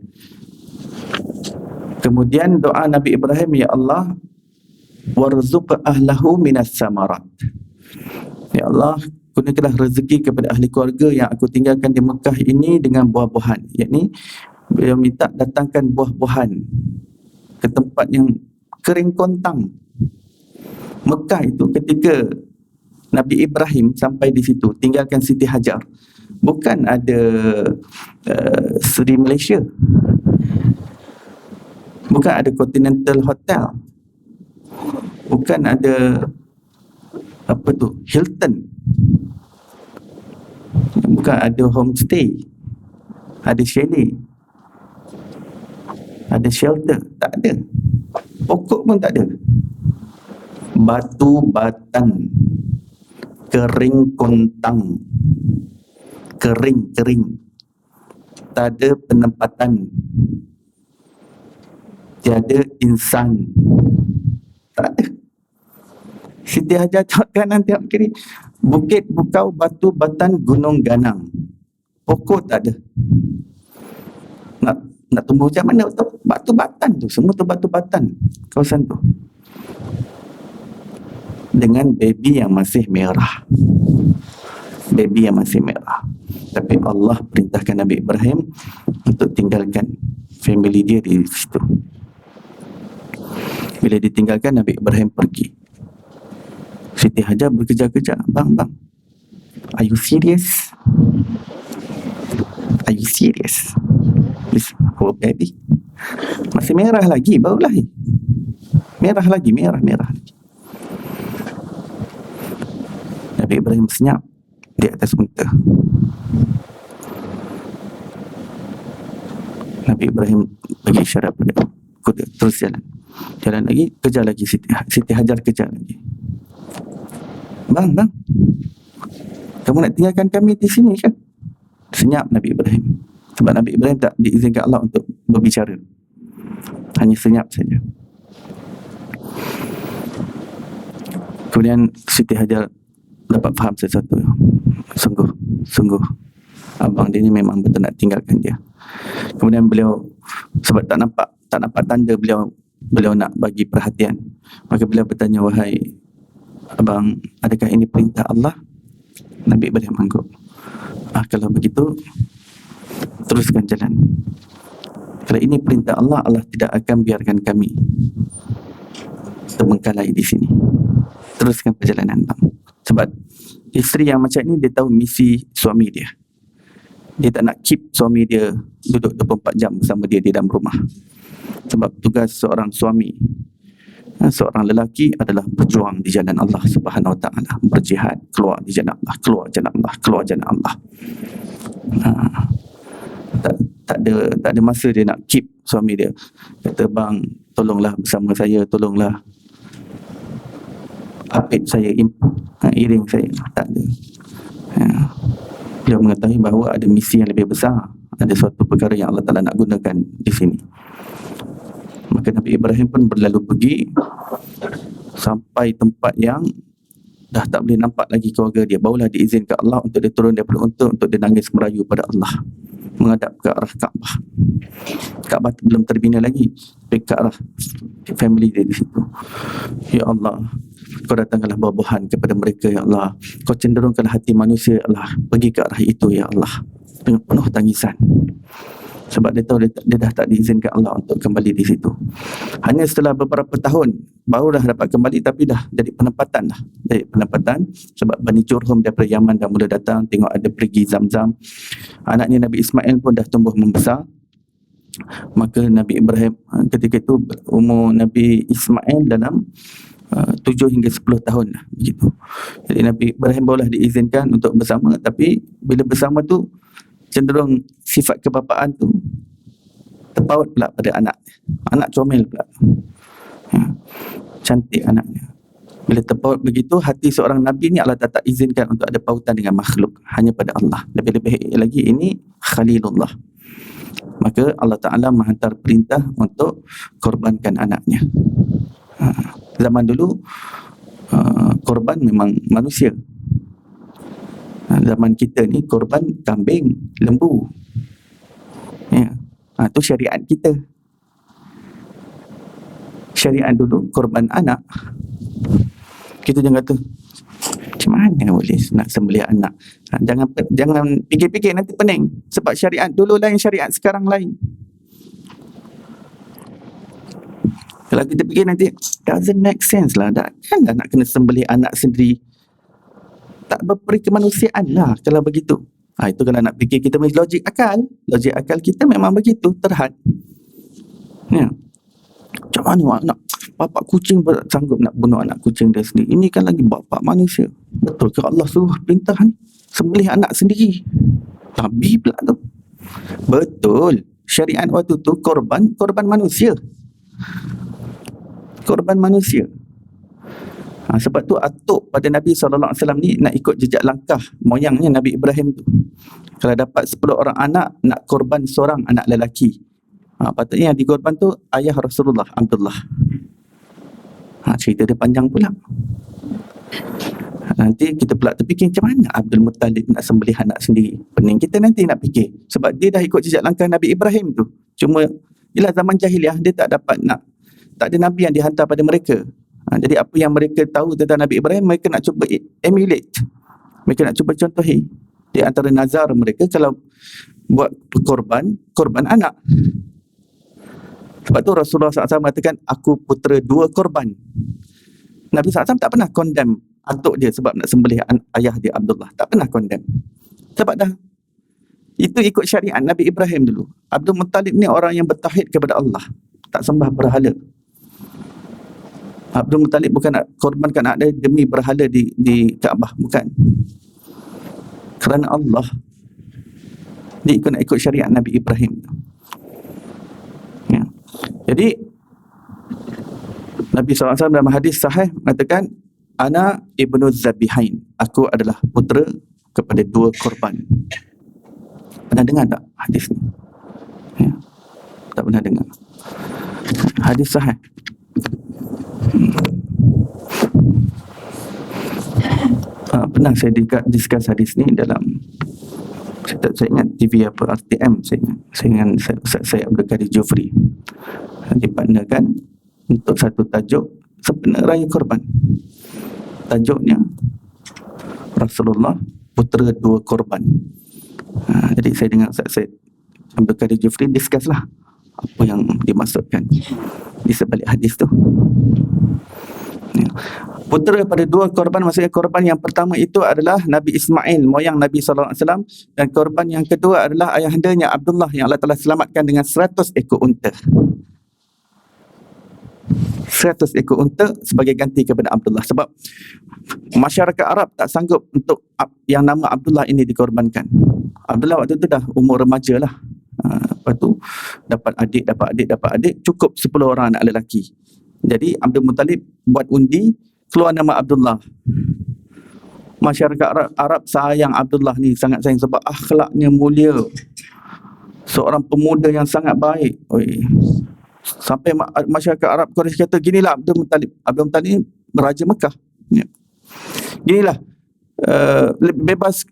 Kemudian doa Nabi Ibrahim, ya Allah, warzuq ahlahu minas samarat. Ya Allah, gunakanlah rezeki kepada ahli keluarga yang aku tinggalkan di Mekah ini dengan buah-buahan. Yakni beliau minta datangkan buah-buahan ke tempat yang kering kontang. Mekah itu ketika Nabi Ibrahim sampai di situ, tinggalkan Siti Hajar, bukan ada Seri Malaysia, bukan ada Continental Hotel, bukan ada Hilton, bukan ada homestay, ada chalet, ada shelter, tak ada. Pokok pun tak ada. Batu batan, kering kontang, kering, tak ada penempatan, tiada insan, tak ada. Siti Hajar tengok kanan, tengok kiri, bukit, bukau, batu batan, gunung ganang, pokok tak ada. Nak tumbuh macam mana? Batu batan tu, semua tu batu batan kawasan tu, dengan baby yang masih merah. Baby yang masih merah. Tapi Allah perintahkan Nabi Ibrahim untuk tinggalkan family dia di situ. Bila ditinggalkan, Nabi Ibrahim pergi. Siti Hajar berkejar-kejar, bang, are you serious? Are you serious? This poor baby masih merah lagi, baru lahir. Merah lagi. Nabi Ibrahim senyap di atas unta. Nabi Ibrahim bagi isyarat pada kuda, terus jalan lagi, kejar lagi. Siti Hajar kejar lagi. Bang, kamu nak tinggalkan kami di sini kan? Senyap Nabi Ibrahim. Sebab Nabi Ibrahim tak diizinkan Allah untuk berbicara, hanya senyap saja. Kemudian Siti Hajar dapat faham sesuatu. Sungguh abang dia ni memang betul nak tinggalkan dia. Kemudian beliau, sebab tak nampak tanda beliau nak bagi perhatian, maka beliau bertanya, wahai abang, adakah ini perintah Allah? Nabi Ibrahim anggap, kalau begitu teruskan jalan. Kalau ini perintah Allah, Allah tidak akan biarkan kami terbengkalai di sini. Teruskan perjalanan bang. Sebab Isteri yang macam ni dia tahu misi suami dia. Dia tak nak keep suami dia duduk 24 jam bersama dia di dalam rumah. Sebab tugas seorang suami, seorang lelaki adalah berjuang di jalan Allah Subhanahu Wa Taala, berjihad, keluar di jalan Allah, keluar jalan Allah, keluar jalan Allah. Tak ada masa dia nak keep suami dia. Kata, bang, tolonglah bersama saya, tolonglah apit saya, iring saya. Tak ada. Beliau mengetahui bahawa ada misi yang lebih besar, ada suatu perkara yang Allah Ta'ala nak gunakan di sini. Maka Nabi Ibrahim pun berlalu pergi sampai tempat yang dah tak boleh nampak lagi keluarga dia. Barulah diizinkan Allah untuk dia turun daripada unta, untuk dia nangis merayu pada Allah, menghadap ke arah Kaabah. Kaabah belum terbina lagi, tapi ke arah family dia di situ. Ya Allah, Kau datangkanlah buah-buahan kepada mereka, ya Allah. Kau cenderungkanlah hati manusia, ya Allah, pergi ke arah itu, ya Allah, dengan penuh tangisan. Sebab dia tahu dia dah tak diizinkan Allah untuk kembali di situ. Hanya setelah beberapa tahun baru dah dapat kembali, tapi dah jadi penempatan dah. Jadi penempatan sebab Bani Jurhum daripada Yaman dah mula datang, tengok ada perigi Zamzam. Anaknya Nabi Ismail pun dah tumbuh membesar. Maka Nabi Ibrahim ketika itu umur Nabi Ismail dalam 7 hingga 10 tahun lah, begitu. Jadi Nabi Ibrahim barulah diizinkan untuk bersama, tapi bila bersama tu cenderung sifat kebapaan tu terpaut pula pada anak comel pula. Cantik anaknya. Bila terpaut begitu, hati seorang Nabi ni Allah tak izinkan untuk ada pautan dengan makhluk, hanya pada Allah. Lebih-lebih lagi ini Khalilullah. Maka Allah Ta'ala menghantar perintah untuk korbankan anaknya. Zaman dulu korban memang manusia. Zaman kita ni korban kambing, lembu. Ya. Itu syariat kita. Syariat dulu korban anak. Kita jangan kata macam mana boleh nak sembelih anak. Jangan fikir-fikir nanti pening. Sebab syariat dulu lain, syariat sekarang lain. Kalau kita fikir nanti doesn't make sense lah. Kan dah nak kena sembelih anak sendiri. Tak berperi kemanusiaan lah kalau begitu. Itu kalau nak fikir kita punya logik akal. Logik akal kita memang begitu, terhad. Ya. Macam mana nak bapak kucing sanggup nak bunuh anak kucing dia sendiri? Ini kan lagi bapak manusia. Betul ke Allah suruh perintah ni? Sembelih anak sendiri. Nabi pula tu. Betul. Syariat waktu tu korban manusia. Korban manusia. Sebab tu atuk pada Nabi SAW ni nak ikut jejak langkah moyangnya Nabi Ibrahim tu. Kalau dapat 10 orang anak, nak korban seorang anak lelaki. Patutnya yang dikorban tu ayah Rasulullah, Abdullah. Cerita dia panjang pula. Nanti kita pula terfikir macam mana Abdul Muttalib nak sembelih anak sendiri. Pening kita nanti nak fikir. Sebab dia dah ikut jejak langkah Nabi Ibrahim tu. Cuma ialah zaman jahiliah dia tak dapat tak ada Nabi yang dihantar pada mereka. Jadi apa yang mereka tahu tentang Nabi Ibrahim, mereka nak cuba emulate. Mereka nak cuba contohi. Di antara nazar mereka kalau buat korban anak. Sebab tu Rasulullah SAW mengatakan, aku putera 2 korban. Nabi SAW tak pernah condemn atuk dia sebab nak sembelih ayah dia Abdullah. Tak pernah condemn. Sebab dah itu ikut syariat Nabi Ibrahim dulu. Abdul Muttalib ni orang yang bertauhid kepada Allah, tak sembah berhala. Abdul Muttalib bukan nak korbankan anak dia demi berhala di Kaabah, bukan. Kerana Allah. Dia nak ikut syariat Nabi Ibrahim. Ya. Jadi Nabi SAW dalam hadis sahih mengatakan, Ana ibnu Zabihain, aku adalah putera kepada 2 korban. Pernah dengar tak hadis ni? Ya. Tak pernah dengar. Hadis sahih. Pernah saya discuss hadis ni dalam, saya ingat TV apa, RTM, saya ingat saya Abdul Qadir Jufri dipandakan untuk satu tajuk sempena raya korban. Tajuknya Rasulullah putera 2 korban. Jadi saya dengar saya Abdul Qadir Jufri discuss lah apa yang dimaksudkan di sebalik hadis tu. Ya. Putera pada dua korban, maksudnya korban yang pertama itu adalah Nabi Ismail, moyang Nabi SAW, dan korban yang kedua adalah ayahandanya Abdullah yang Allah telah selamatkan dengan 100 ekor unta. 100 ekor unta sebagai ganti kepada Abdullah, sebab masyarakat Arab tak sanggup untuk yang nama Abdullah ini dikorbankan. Abdullah waktu itu dah umur remaja lah. Lepas tu dapat adik, cukup 10 orang anak lelaki. Jadi Abdul Muttalib buat undi, keluar nama Abdullah. Masyarakat Arab sayang Abdullah ni, sangat sayang sebab akhlaknya mulia. Seorang pemuda yang sangat baik. Sampai masyarakat Arab Quraisy kata, ginilah Abdul Muttalib. Abdul Muttalib Raja Mekah. Ginilah, bebas,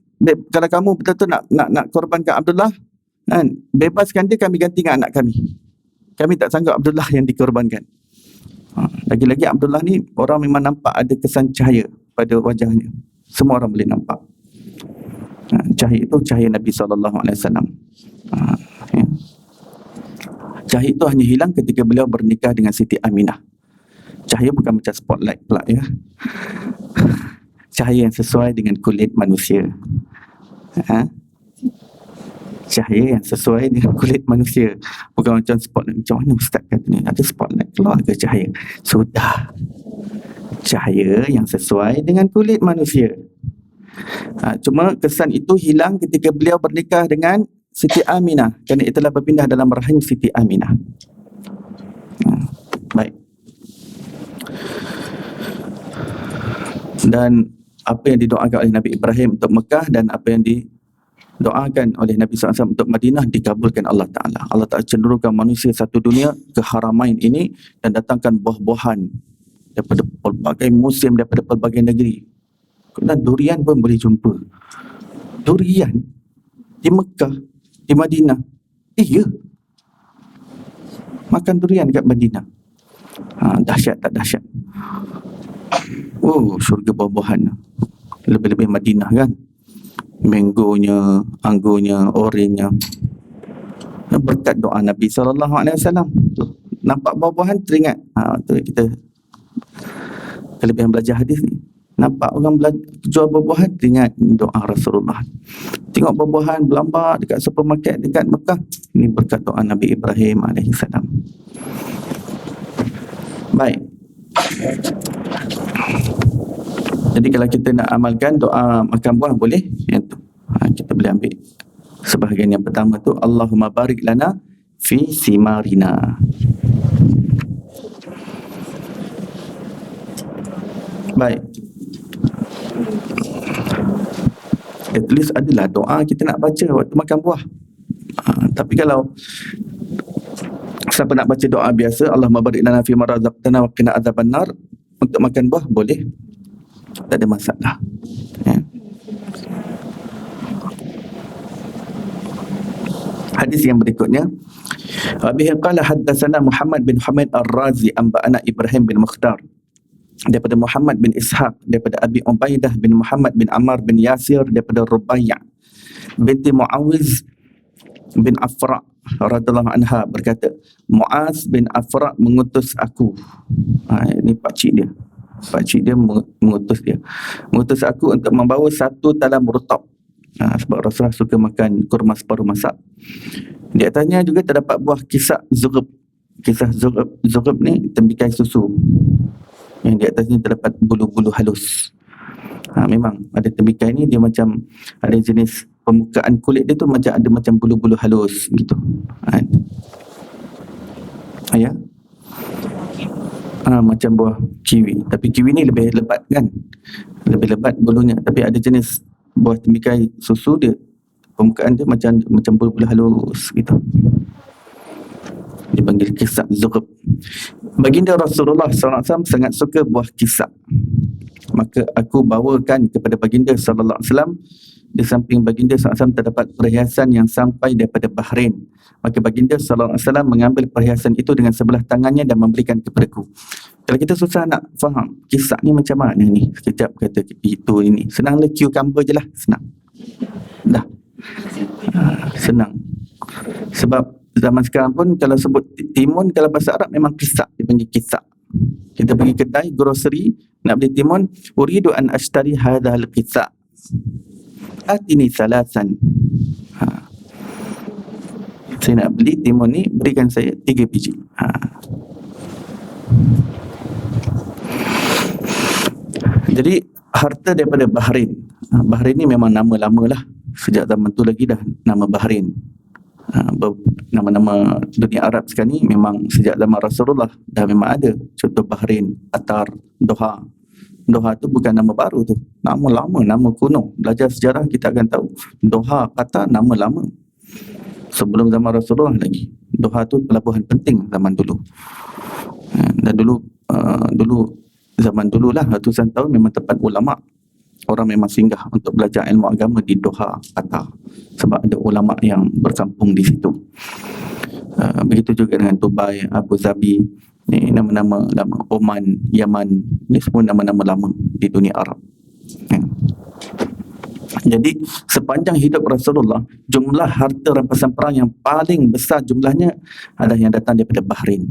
kalau kamu betul-betul nak korbankan Abdullah, kan, bebaskan dia, kami ganti dengan anak kami. Kami tak sanggup Abdullah yang dikorbankan. Lagi-lagi Abdullah ni orang memang nampak ada kesan cahaya pada wajahnya. Semua orang boleh nampak. Cahaya itu cahaya Nabi SAW. Ya. Cahaya itu hanya hilang ketika beliau bernikah dengan Siti Aminah. Cahaya bukan macam spotlight pula, ya. Cahaya yang sesuai dengan kulit manusia. Cahaya yang sesuai dengan kulit manusia. Bukan macam spotlight. Macam mana Ustaz kata ni? Ada spotlight, keluar ke cahaya? Sudah. Cahaya yang sesuai dengan kulit manusia. Cuma kesan itu hilang ketika beliau bernikah dengan Siti Aminah, kerana itulah berpindah dalam rahim Siti Aminah. Baik. Dan apa yang didoakan oleh Nabi Ibrahim untuk Mekah dan apa yang didoakan oleh Nabi SAW untuk Madinah dikabulkan Allah Ta'ala. Allah Ta'ala cenderungkan manusia satu dunia ke haramain ini dan datangkan buah-buahan daripada pelbagai musim, daripada pelbagai negeri. Dan durian pun boleh jumpa. Durian di Mekah, di Madinah. Ya, makan durian kat Madinah. Dahsyat tak dahsyat? Syurga buah-buahan. Lebih-lebih Madinah kan, mangonya, anggurnya, orennya. Berkat doa Nabi SAW. Nampak buah-buahan teringat. Tu kita kelebihan belajar hadis ni. Nampak orang jual buah-buahan, teringat doa Rasulullah. Tengok buah-buahan berlambat dekat supermarket dekat Mekah, ini berkat doa Nabi Ibrahim AS. Baik. Jadi kalau kita nak amalkan doa makan buah, boleh. Yang tu kita boleh ambil sebahagian yang pertama tu, Allahumma barik lana fi simarina. Baik. At least adalah doa kita nak baca waktu makan buah. Tapi kalau siapa nak baca doa biasa, Allahumma barik lana fi ma razaqtana wa qina adzabannar, untuk makan buah boleh, tak ada masalah, ya. Hadis yang berikutnya, Abi qala haddatsana Muhammad bin Hamid Ar-Razi anba'ana Ibrahim bin Mukhtar, daripada Muhammad bin Ishaq, daripada Abi Ubaidah bin Muhammad bin Ammar bin Yasir, daripada Rubayya binti Muawiz bin Afra radhiyallahu anha berkata, Muaz bin Afra mengutus aku. Ini pakcik dia. Pakcik dia mengutus aku untuk membawa satu talam rutab. Sebab Rasulullah suka makan kurma separuh masak. Di atasnya juga terdapat buah kisah zurub. Kisah zurub ni tembikai susu, yang di atasnya terdapat bulu-bulu halus. Memang ada tembikai ni, dia macam ada jenis permukaan kulit dia tu macam ada macam bulu-bulu halus gitu. Ya. Macam buah kiwi. Tapi kiwi ni lebih lebat kan, lebih lebat bulunya. Tapi ada jenis buah tembikai susu, dia permukaan dia macam bulu-bulu halus gitu. Dipanggil kisah zurub. Baginda Rasulullah SAW sangat suka buah kisah. Maka aku bawakan kepada baginda SAW. Di samping baginda SAW terdapat perhiasan yang sampai daripada Bahrain. Maka baginda SAW mengambil perhiasan itu dengan sebelah tangannya dan memberikan kepadaku. Kalau kita susah nak faham kisah ni macam mana ni, sekejap kata itu ini, senanglah cucumber je lah, senang. Dah. Senang. Sebab zaman sekarang pun kalau sebut timun, kalau bahasa Arab memang kisah, dipanggil kisah. Kita pergi kedai grocery, nak beli timun, uridu an ashtari hadzal qitsa, atini salasan. Saya nak beli timun ni, berikan saya 3 biji. Jadi harta daripada Bahrain. Bahrain ni memang nama lama lah. Sejak zaman tu lagi dah nama Bahrain. Nama-nama dunia Arab sekarang ni memang sejak zaman Rasulullah dah memang ada. Contoh Bahrain, Qatar, Doha. Doha tu bukan nama baru tu. Nama lama, nama kuno. Belajar sejarah kita akan tahu. Doha, Qatar, nama lama. Sebelum zaman Rasulullah lagi. Doha tu pelabuhan penting zaman dulu. Dan dulu zaman dululah, ratusan tahun memang tempat ulama. Orang memang singgah untuk belajar ilmu agama di Doha, Qatar. Sebab ada ulama yang berkampung di situ. Begitu juga dengan Dubai, Abu Dhabi, ni nama-nama lama. Oman, Yaman, ni semua nama-nama lama di dunia Arab. Jadi sepanjang hidup Rasulullah, jumlah harta rampasan perang yang paling besar jumlahnya adalah yang datang daripada Bahrain.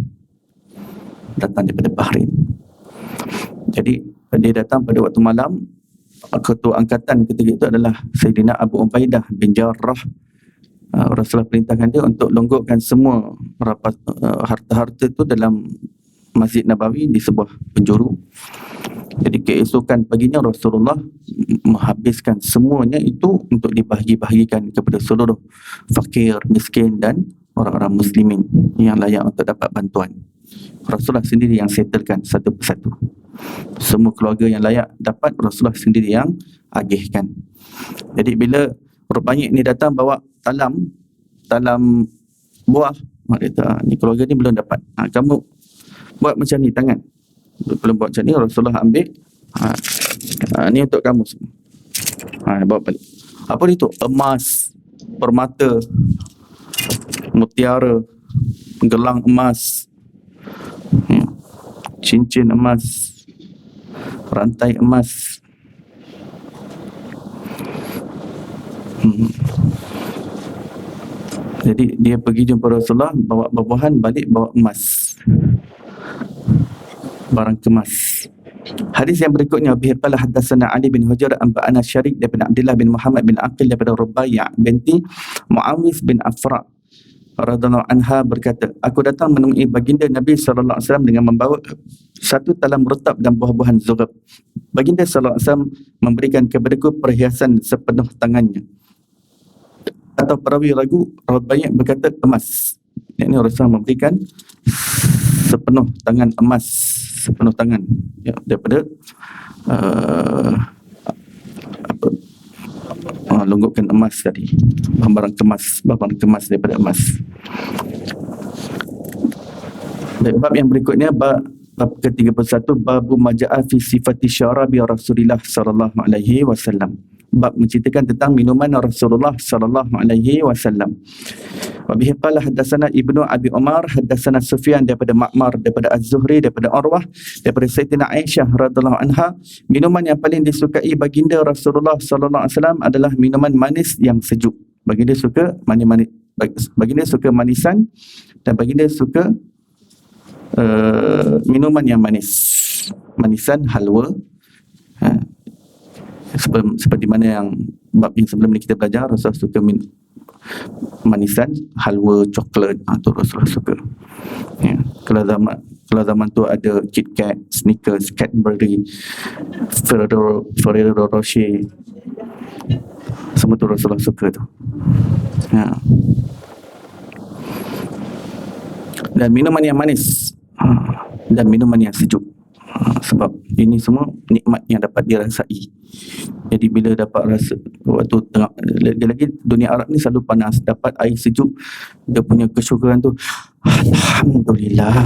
Jadi dia datang pada waktu malam. Ketua angkatan ketika itu adalah Sayyidina Abu Ubaidah bin Jarrah. Rasulullah perintahkan dia untuk longgokkan semua harta-harta itu dalam Masjid Nabawi di sebuah penjuru. Jadi keesokan paginya Rasulullah menghabiskan semuanya itu untuk dibahagi-bahagikan kepada seluruh fakir, miskin dan orang-orang muslimin yang layak untuk dapat bantuan. Rasulullah sendiri yang settlekan satu persatu. Semua keluarga yang layak dapat, Rasulullah sendiri yang agihkan. Jadi bila rupanya ini datang bawa talam buah, dia kata, ni keluarga ni belum dapat. Kamu buat macam ni tangan. Belum buat macam ni, Rasulullah ambil. Ni untuk kamu semua. Bawa balik. Apa itu? Emas, permata, mutiara, gelang emas, cincin emas, rantai emas. Jadi dia pergi jumpa Rasulullah, bawa buah-buahan, balik bawa emas, barang kemas. Hadis yang berikutnya, bihi qala hadatsana Ali bin Hujr anba'ana Syarik daripada Abdullah bin Muhammad bin Aqil daripada Rubai' binti Muawis bin Afra radhiyallahu anha berkata, aku datang menemui baginda Nabi sallallahu alaihi wasallam dengan membawa satu talam retab dan buah-buahan zugab. Baginda sallallahu alaihi wasallam memberikan kepadaku perhiasan sepenuh tangannya. Atau perawi ragu, banyak berkata emas. Ini Rasulullah memberikan sepenuh tangan emas, sepenuh tangan ya, daripada longgokkan emas tadi, barang kemas daripada emas. Dan bab yang berikutnya, bab ke-31, babu maja'a fi sifati syarabi Rasulullah sallallahu alaihi wasallam. Bab menceritakan tentang minuman Rasulullah sallallahu alaihi wasallam. Wa bihi qala hadatsana Ibnu Abi Umar hadatsana Sufyan daripada Ma'mar daripada Az-Zuhri daripada Urwah daripada Sayyidatina Aisyah radhiyallahu anha, minuman yang paling disukai baginda Rasulullah sallallahu alaihi wasallam adalah minuman manis yang sejuk. Baginda suka manis-manis, baginda suka manisan dan baginda suka minuman yang manis, manisan, halwa. Seperti mana yang bab yang sebelum ni kita belajar, Rasulullah suka manisan, halwa, coklat, tu Rasulullah suka. Ya. Kalau zaman tu ada KitKat, Snickers, Cadbury, Ferrero Rocher, semua tu Rasulullah suka tu. Ya. Dan minuman yang manis dan minuman yang sejuk. Sebab ini semua nikmat yang dapat dirasai. Jadi bila dapat rasa waktu tengah, lagi dunia Arab ni selalu panas, dapat air sejuk, dia punya kesyukuran tu, alhamdulillah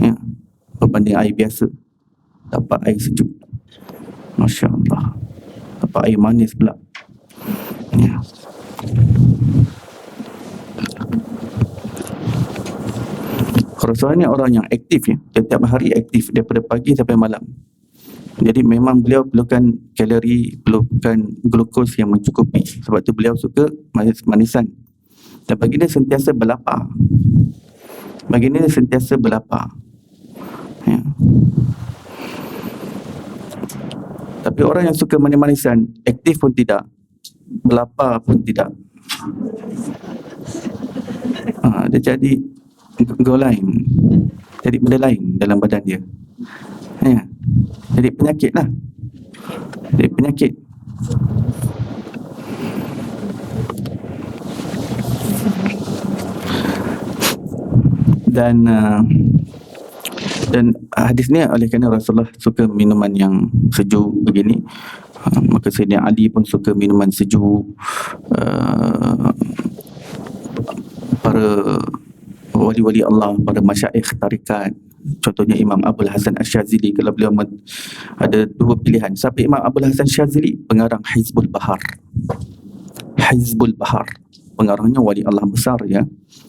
ya, berbanding air biasa. Dapat air sejuk, Masya Allah. Dapat air manis pula ya. Rasulullah ni orang yang aktif ya. Setiap hari aktif daripada pagi sampai malam. Jadi memang beliau perlukan kalori, perlukan glukos yang mencukupi. Sebab tu beliau suka manisan. Dan baginda sentiasa berlapar. Baginda sentiasa berlapar. Ya. Tapi orang yang suka manis-manisan, aktif pun tidak, berlapar pun tidak. Dia jadi go lain, jadi benda lain dalam badan dia. Ya. Jadi penyakit lah. Jadi penyakit. Dan hadis ni oleh kerana Rasulullah suka minuman yang sejuk begini, maka Sayyidina Ali pun suka minuman sejuk. Para wali-wali Allah, para masyaikh tarikat, contohnya Imam Abdul Hasan Asy-Syadzili, kalau beliau ada dua pilihan. Siapa Imam Abdul Hasan Asy-Syadzili? Pengarang Hizbul Bahar. Hizbul Bahar, pengarangnya wali Allah besar ya.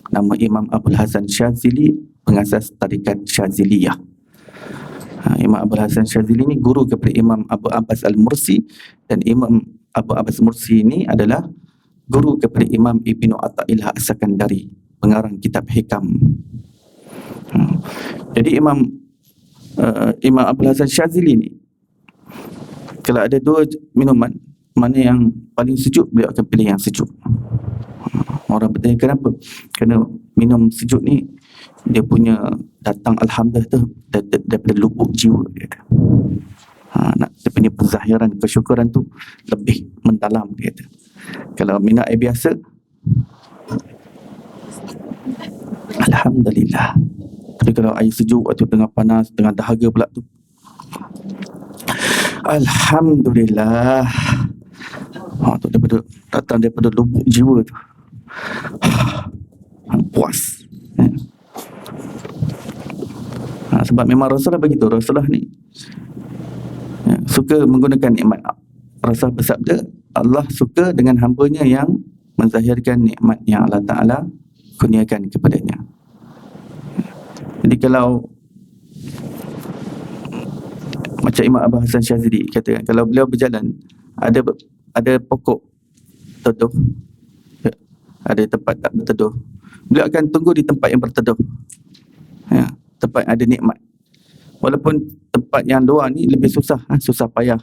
Nama Imam Abdul Hasan Asy-Syadzili, pengasas tarikat Syadziliyah. Imam Abdul Hasan Asy-Syadzili ni guru kepada Imam Abu Abbas Al-Mursi, dan Imam Abu Abbas Al-Mursi ni adalah guru kepada Imam Ibnu Athaillah As-Sakandari, pengarang kitab Hikam. Jadi Imam Abdul Hasan Asy-Syadzili ni, kalau ada dua minuman, mana yang paling sejuk, beliau akan pilih yang sejuk. Orang bertanya kenapa? Kerana minum sejuk ni dia punya datang alhamdulillah tu daripada lubuk jiwa dia. Dia punya penzahiran kesyukuran tu lebih mendalam dia. Kalau minum air biasa, alhamdulillah. Tapi kalau air sejuk waktu tengah panas, tengah dahaga pula tu, alhamdulillah. Tu datang daripada lubuk jiwa tu. Puas. Sebab memang Rasulullah begitu. Rasulullah ni suka menggunakan nikmat. Rasulullah bersabda, Allah suka dengan hambanya yang menzahirkan nikmat yang Allah Ta'ala kurniakan kepadanya. Jadi kalau macam Imam Abu Hasan Syadzili kata, kalau beliau berjalan, ada pokok teduh, ada tempat tak berteduh, beliau akan tunggu di tempat yang berteduh, tempat ada nikmat. Walaupun tempat yang luar ni lebih susah payah,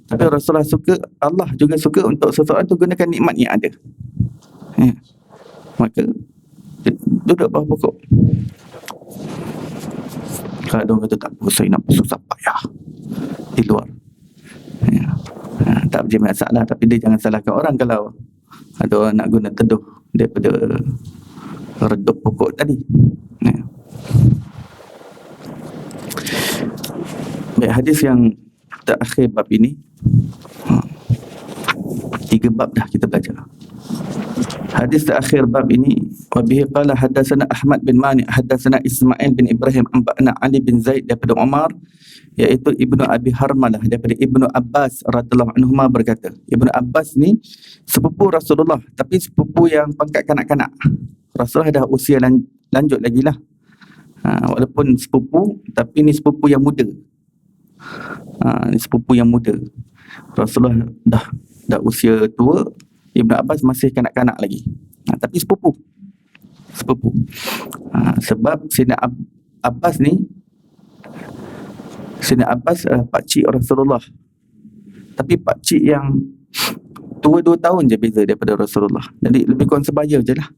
tapi Rasulullah suka, Allah juga suka untuk seseorang tu gunakan nikmat yang ada. Maka duduk bawah pokok. Kalau ada orang kata tak apa, saya nak susah payah di luar, tak jadi masalah. Tapi dia jangan salahkan orang kalau ada orang nak guna teduh daripada redup pokok tadi. Baik, hadis yang terakhir bab ini, 3 bab dah kita belajar. Hadis terakhir bab ini, wa bihi qala hadatsana Ahmad bin Mani hadatsana Ismail bin Ibrahim anba'ana Ali bin Zaid daripada Umar, iaitu Ibnu Abi Harmalah daripada Ibnu Abbas radhiyallahu anhuma berkata. Ibnu Abbas ni sepupu Rasulullah, tapi sepupu yang pangkat kanak-kanak. Rasulullah dah usia lanjut lagi lah. Walaupun sepupu, tapi ni sepupu yang muda. Ni sepupu yang muda. Rasulullah dah usia tua, Ibnu Abbas masih kanak-kanak lagi. Tapi sepupu. Sebab Sayyidina Abbas ni, Sayyidina Abbas pakcik Rasulullah. Tapi pakcik yang tua 2 tahun je beza daripada Rasulullah. Jadi lebih kurang sebaya je lah.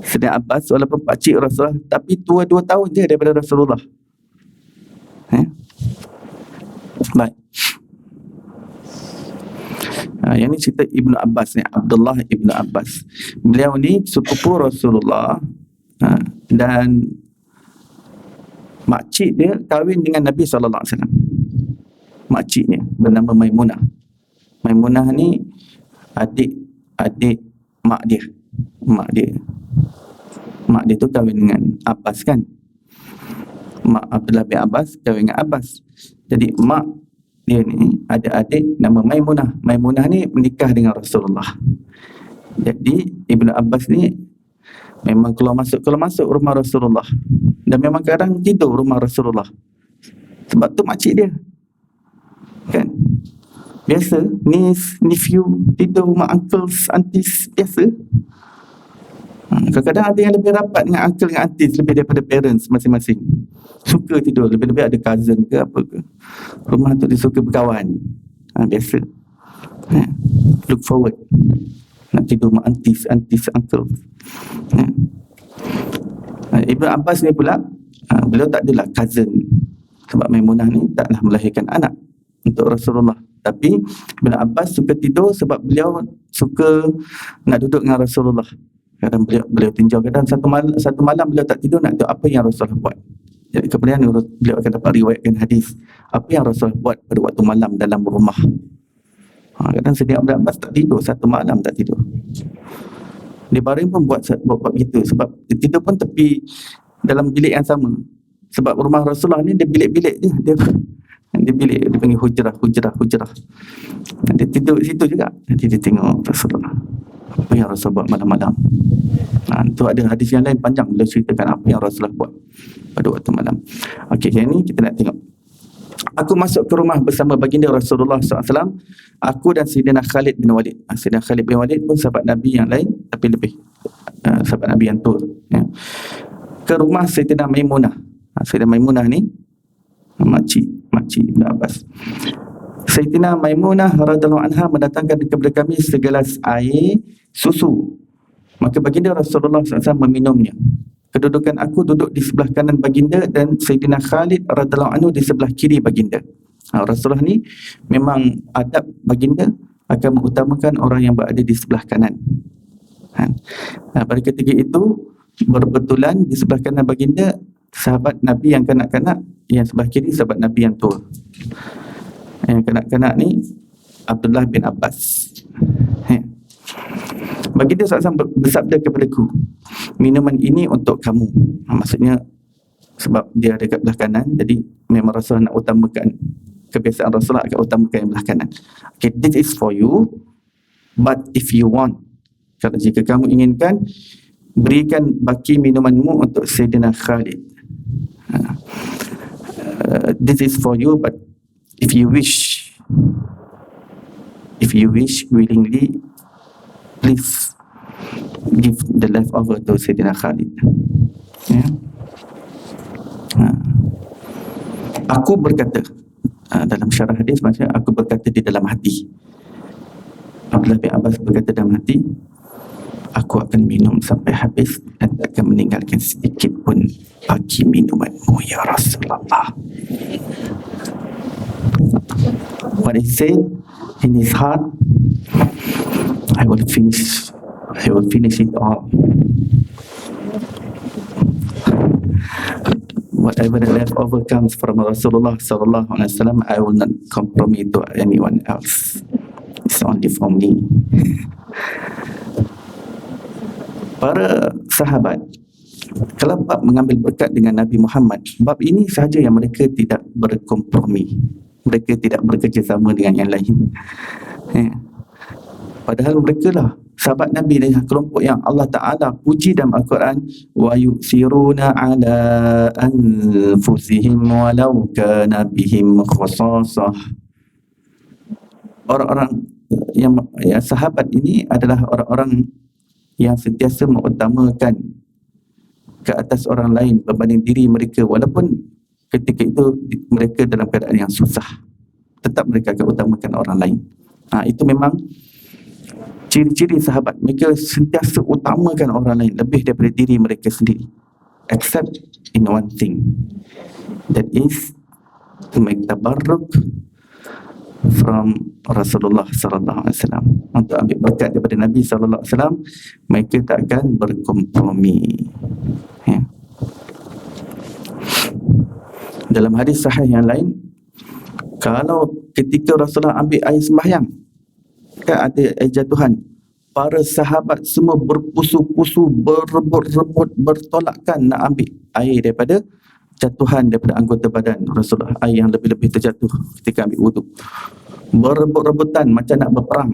Sayyidina Abbas walaupun pakcik Rasulullah, tapi tua 2 tahun je daripada Rasulullah. Baik. Yang ni cerita Ibnu Abbas ni, Abdullah Ibnu Abbas. Beliau ni sepupu Rasulullah, dan makcik dia kahwin dengan Nabi SAW. Makciknya bernama Maimunah. Maimunah ni adik mak dia. Mak dia tu kahwin dengan Abbas kan. Mak Abdullah bin Abbas kahwin dengan Abbas. Jadi mak dia ni ada adik nama Maimunah. Maimunah ni menikah dengan Rasulullah. Jadi Ibnu Abbas ni memang keluar masuk rumah Rasulullah, dan memang kadang tidur rumah Rasulullah. Sebab tu makcik dia kan. Biasa niece, nephew tidur rumah uncles, aunties, biasa. Kadang-kadang ada yang lebih rapat dengan uncle dengan aunties lebih daripada parents masing-masing. Suka tidur, lebih-lebih ada cousin ke apa ke. Rumah tu dia suka berkawan. Biasa. Look forward. Nak tidur mak aunties, uncle. Ibn Abbas ni pula, beliau tak adalah cousin. Sebab Maimunah ni taklah melahirkan anak untuk Rasulullah. Tapi Ibn Abbas suka tidur sebab beliau suka nak duduk dengan Rasulullah. Kadang beliau tinjau, kadang satu malam beliau tak tidur nak tengok apa yang Rasulullah buat. Jadi kemudian beliau akan dapat riwayatkan hadis apa yang Rasulullah buat pada waktu malam dalam rumah. Kadang Sayyidina Ibn Abbas tak tidur, satu malam tak tidur. Dia baring pun buat gitu, sebab dia tidur pun tepi dalam bilik yang sama. Sebab rumah Rasulullah ni dia bilik-bilik je. Dia bilik, dia panggil hujrah. Dia tidur di situ juga. Nanti dia tengok Rasulullah. Apa yang Rasulullah buat malam-malam. Tu ada hadis yang lain panjang, beliau ceritakan apa yang Rasulullah buat pada waktu malam. Okey, yang ni kita nak tengok. Aku masuk ke rumah bersama baginda Rasulullah SAW. Aku dan Sayyidina Khalid bin Walid. Sayyidina Khalid bin Walid pun sahabat Nabi yang lain, tapi lebih sahabat Nabi yang tua. Ke rumah Sayyidina Maimunah. Sayyidina Maimunah ni makcik Ibn Abbas. Sayyidina Maimunah radhiyallahu anha mendatangkan kepada kami segelas air susu. Maka baginda Rasulullah SAW meminumnya. Kedudukan aku duduk di sebelah kanan baginda dan Sayyidina Khalid radhiyallahu anhu di sebelah kiri baginda. Rasulullah ni memang adab baginda akan mengutamakan orang yang berada di sebelah kanan. Pada ketika itu berbetulan di sebelah kanan baginda sahabat Nabi yang kanak-kanak, yang sebelah kiri sahabat Nabi yang tua. Yang kanak-kanak ni Abdullah bin Abbas. Baginda SAW bersabda kepadaku, minuman ini untuk kamu. Maksudnya sebab dia ada kat belah kanan, jadi memang Rasulullah nak utamakan, kebiasaan Rasulullah akan utamakan yang belah kanan. Okay, this is for you, but if you want, kalau jika kamu inginkan, berikan baki minumanmu untuk Sayyidina Khalid. This is for you, but if you wish willingly, please give the leftover to Sayyidina Khalid. Aku berkata, dalam syarah hadis maksudnya aku berkata di dalam hati. Abdullah bin Abbas berkata dalam hati, aku akan minum sampai habis dan tak akan meninggalkan sedikit pun bagi minumanmu ya Rasulullah. What he said in his heart, I will finish it all. Whatever the leftover comes from Rasulullah sallallahu alaihi wasallam, I will not compromise to anyone else. It's only for me. Para sahabat, kalau bab mengambil berkat dengan Nabi Muhammad, bab ini sahaja yang mereka tidak berkompromi. Mereka tidak bekerjasama dengan yang lain. Padahal mereka lah sahabat Nabi dan kelompok yang Allah Ta'ala puji dalam Al-Quran, wa yusiruna ala anfusihim walau kana bihim khasasah. Orang-orang yang sahabat ini adalah orang-orang yang sentiasa mengutamakan ke atas orang lain berbanding diri mereka, walaupun ketika itu mereka dalam keadaan yang susah, tetap mereka akan utamakan orang lain. Itu memang ciri-ciri sahabat. Mereka sentiasa utamakan orang lain lebih daripada diri mereka sendiri, except in one thing, that is to make tabarruk from Rasulullah sallallahu alaihi wasallam. Untuk ambil berkat daripada Nabi sallallahu alaihi wasallam, mereka tak akan berkompromi. Dalam hadis sahih yang lain, kalau ketika Rasulullah ambil air sembahyang, kan ada air jatuhan, para sahabat semua berpusu-pusu, berebut-rebut, bertolakkan nak ambil air daripada jatuhan daripada anggota badan Rasulullah, air yang lebih-lebih terjatuh ketika ambil wuduk. Berebut-rebutan macam nak berperang.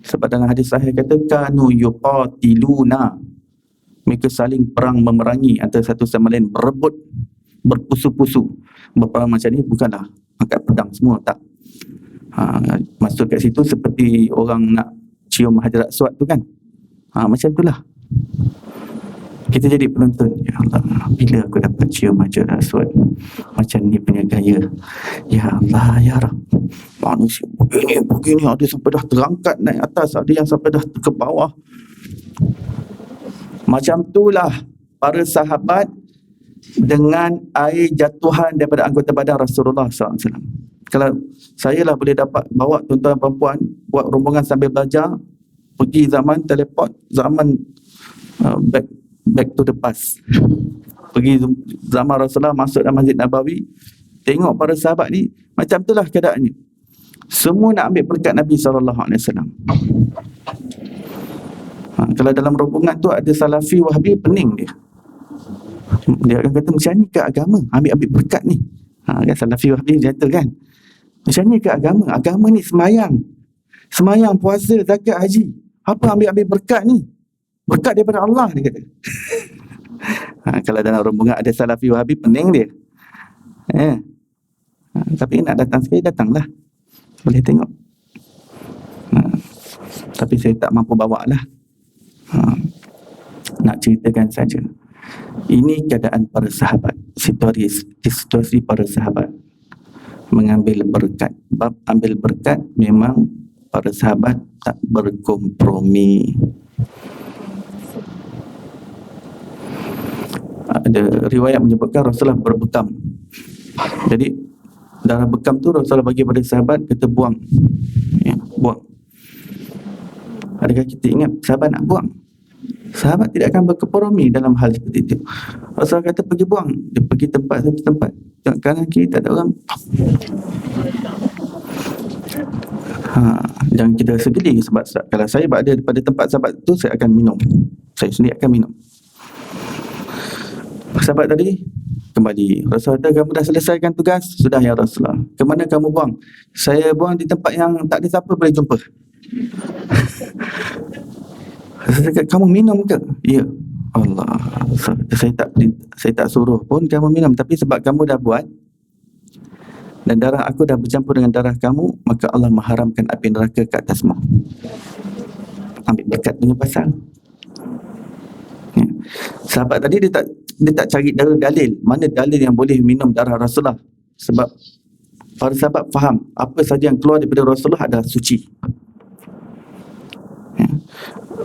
Sebab dalam hadis sahih kata, kanu yuqatiluna, mereka saling perang memerangi antara satu sama lain, berebut, berpusu-pusu. Berperang macam ni bukanlah angkat pedang semua, tak. Masuk kat situ seperti orang nak cium Hajar Aswad tu kan. Macam itulah. Kita jadi penonton, ya Allah, bila aku dapat cium Hajar Aswad macam ni punya gaya, ya Allah, ya Rab, manusia begini, ada sampai dah terangkat naik atas, ada yang sampai dah ke bawah. Macam itulah para sahabat dengan air jatuhan daripada anggota badan Rasulullah SAW. Kalau saya lah boleh dapat bawa tuan-tuan perempuan buat rombongan sambil belajar, pergi zaman teleport, zaman back to the past, pergi zaman Rasulullah masuk dalam Masjid Nabawi, tengok para sahabat ni, macam itulah keadaannya. Semua nak ambil berkat Nabi SAW. Kalau dalam rombongan tu ada Salafi Wahhabi, pening dia. Dia akan kata, macam ni ke agama? Ambil berkat ni. Kan Salafi Wahhabi gentle kan? Macam ni ke agama? Agama ni semayang, puasa, zakat, haji. Apa ambil berkat ni? Berkat daripada Allah, dia kata. Kalau dalam rombongan ada Salafi Wahhabi, pening dia. Tapi nak datang sekali, datanglah. Boleh tengok. Tapi saya tak mampu bawa lah. Nak ceritakan saja. Ini keadaan para sahabat, situasi para sahabat mengambil berkat. Bab ambil berkat, memang para sahabat tak berkompromi. Ada riwayat menyebutkan Rasulullah berbekam. Jadi darah bekam tu Rasulullah bagi pada sahabat, kata buang. Buang. Adakah kita ingat sahabat nak buang? Sahabat tidak akan berkompromi dalam hal seperti itu. Rasulullah kata pergi buang. Dia pergi satu tempat. Tengok kanan kiri tak ada orang. Jangan kita rasa geli, sebab kalau saya berada pada tempat sahabat tu, saya akan minum. Saya sendiri akan minum. Sahabat tadi kembali. Rasulullah kata, kamu dah selesaikan tugas? Sudah ya Rasulullah. Kemana kamu buang? Saya buang di tempat yang tak ada siapa boleh jumpa. Saya kata, kamu minum ke? Ya. Allah, saya tak suruh pun kamu minum, tapi sebab kamu dah buat dan darah aku dah bercampur dengan darah kamu, maka Allah mengharamkan api neraka ke atasmu. Ambil berkat punya pasal. Sahabat tadi dia tak cari dalil, mana dalil yang boleh minum darah Rasulullah, sebab para sahabat faham apa saja yang keluar daripada Rasulullah adalah suci.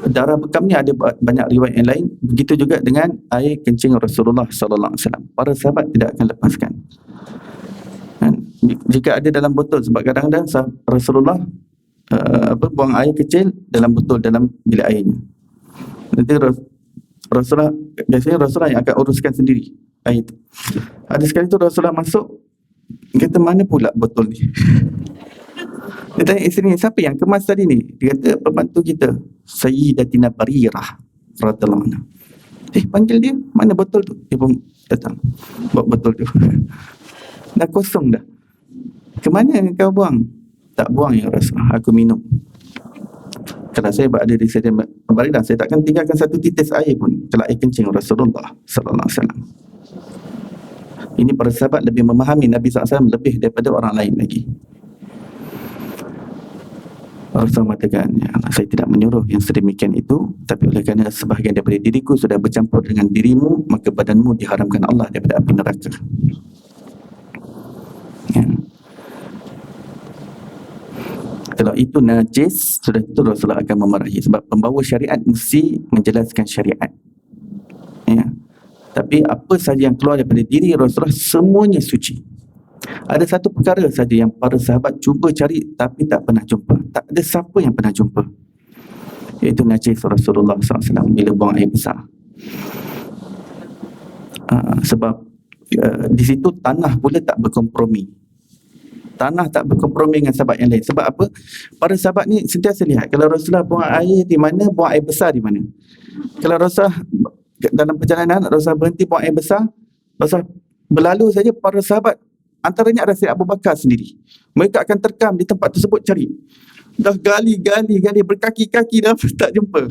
Darah bekam ni ada banyak riwayat yang lain. Begitu juga dengan air kencing Rasulullah sallallahu alaihi wasallam. Para sahabat tidak akan lepaskan. Jika ada dalam botol, sebab kadang-kadang Rasulullah buang air kecil dalam botol dalam bilik airnya. Nanti biasanya Rasulullah yang akan uruskan sendiri air itu. Ada sekali tu Rasulullah masuk, kata, mana pula botol ni? Dia tanya isteri, siapa yang kemas tadi ni? Dia kata, pembantu kita, Sayyidatina Barirah radhiyallahu anha. Panggil dia, mana botol tu? Dia pun datang bawa botol tu. Dah kosong dah. Kemana kau buang? Tak buang ya Rasulullah, aku minum. Kalau saya berada di Sayyidatina Barirah, saya takkan tinggalkan satu titis air pun kalau air kencing Rasulullah sallallahu alaihi wasallam. Ini para sahabat lebih memahami Nabi SAW lebih daripada orang lain lagi. Rasulullah mengatakan, ya, saya tidak menyuruh yang sedemikian itu, tapi oleh kerana sebahagian daripada diriku sudah bercampur dengan dirimu, maka badanmu diharamkan Allah daripada api neraka. Ya. Kalau itu najis, sudah itu Rasulullah akan memarahi, sebab pembawa syariat mesti menjelaskan syariat. Ya. Tapi apa saja yang keluar daripada diri Rasulullah, semuanya suci. Ada satu perkara saja yang para sahabat cuba cari tapi tak pernah jumpa. Tak ada siapa yang pernah jumpa, iaitu najis Rasulullah SAW bila buang air besar. Sebab di situ tanah pula tak berkompromi. Tanah tak berkompromi dengan sahabat yang lain. Sebab apa? Para sahabat ni sentiasa lihat, kalau Rasulullah buang air di mana, buang air besar di mana. Kalau Rasulullah dalam perjalanan, Rasulullah berhenti buang air besar, Rasulullah berlalu saja, para sahabat antaranya ada Sayyid Abu Bakar sendiri, mereka akan terkam di tempat tersebut cari. Dah gali berkaki-kaki dah tak jumpa.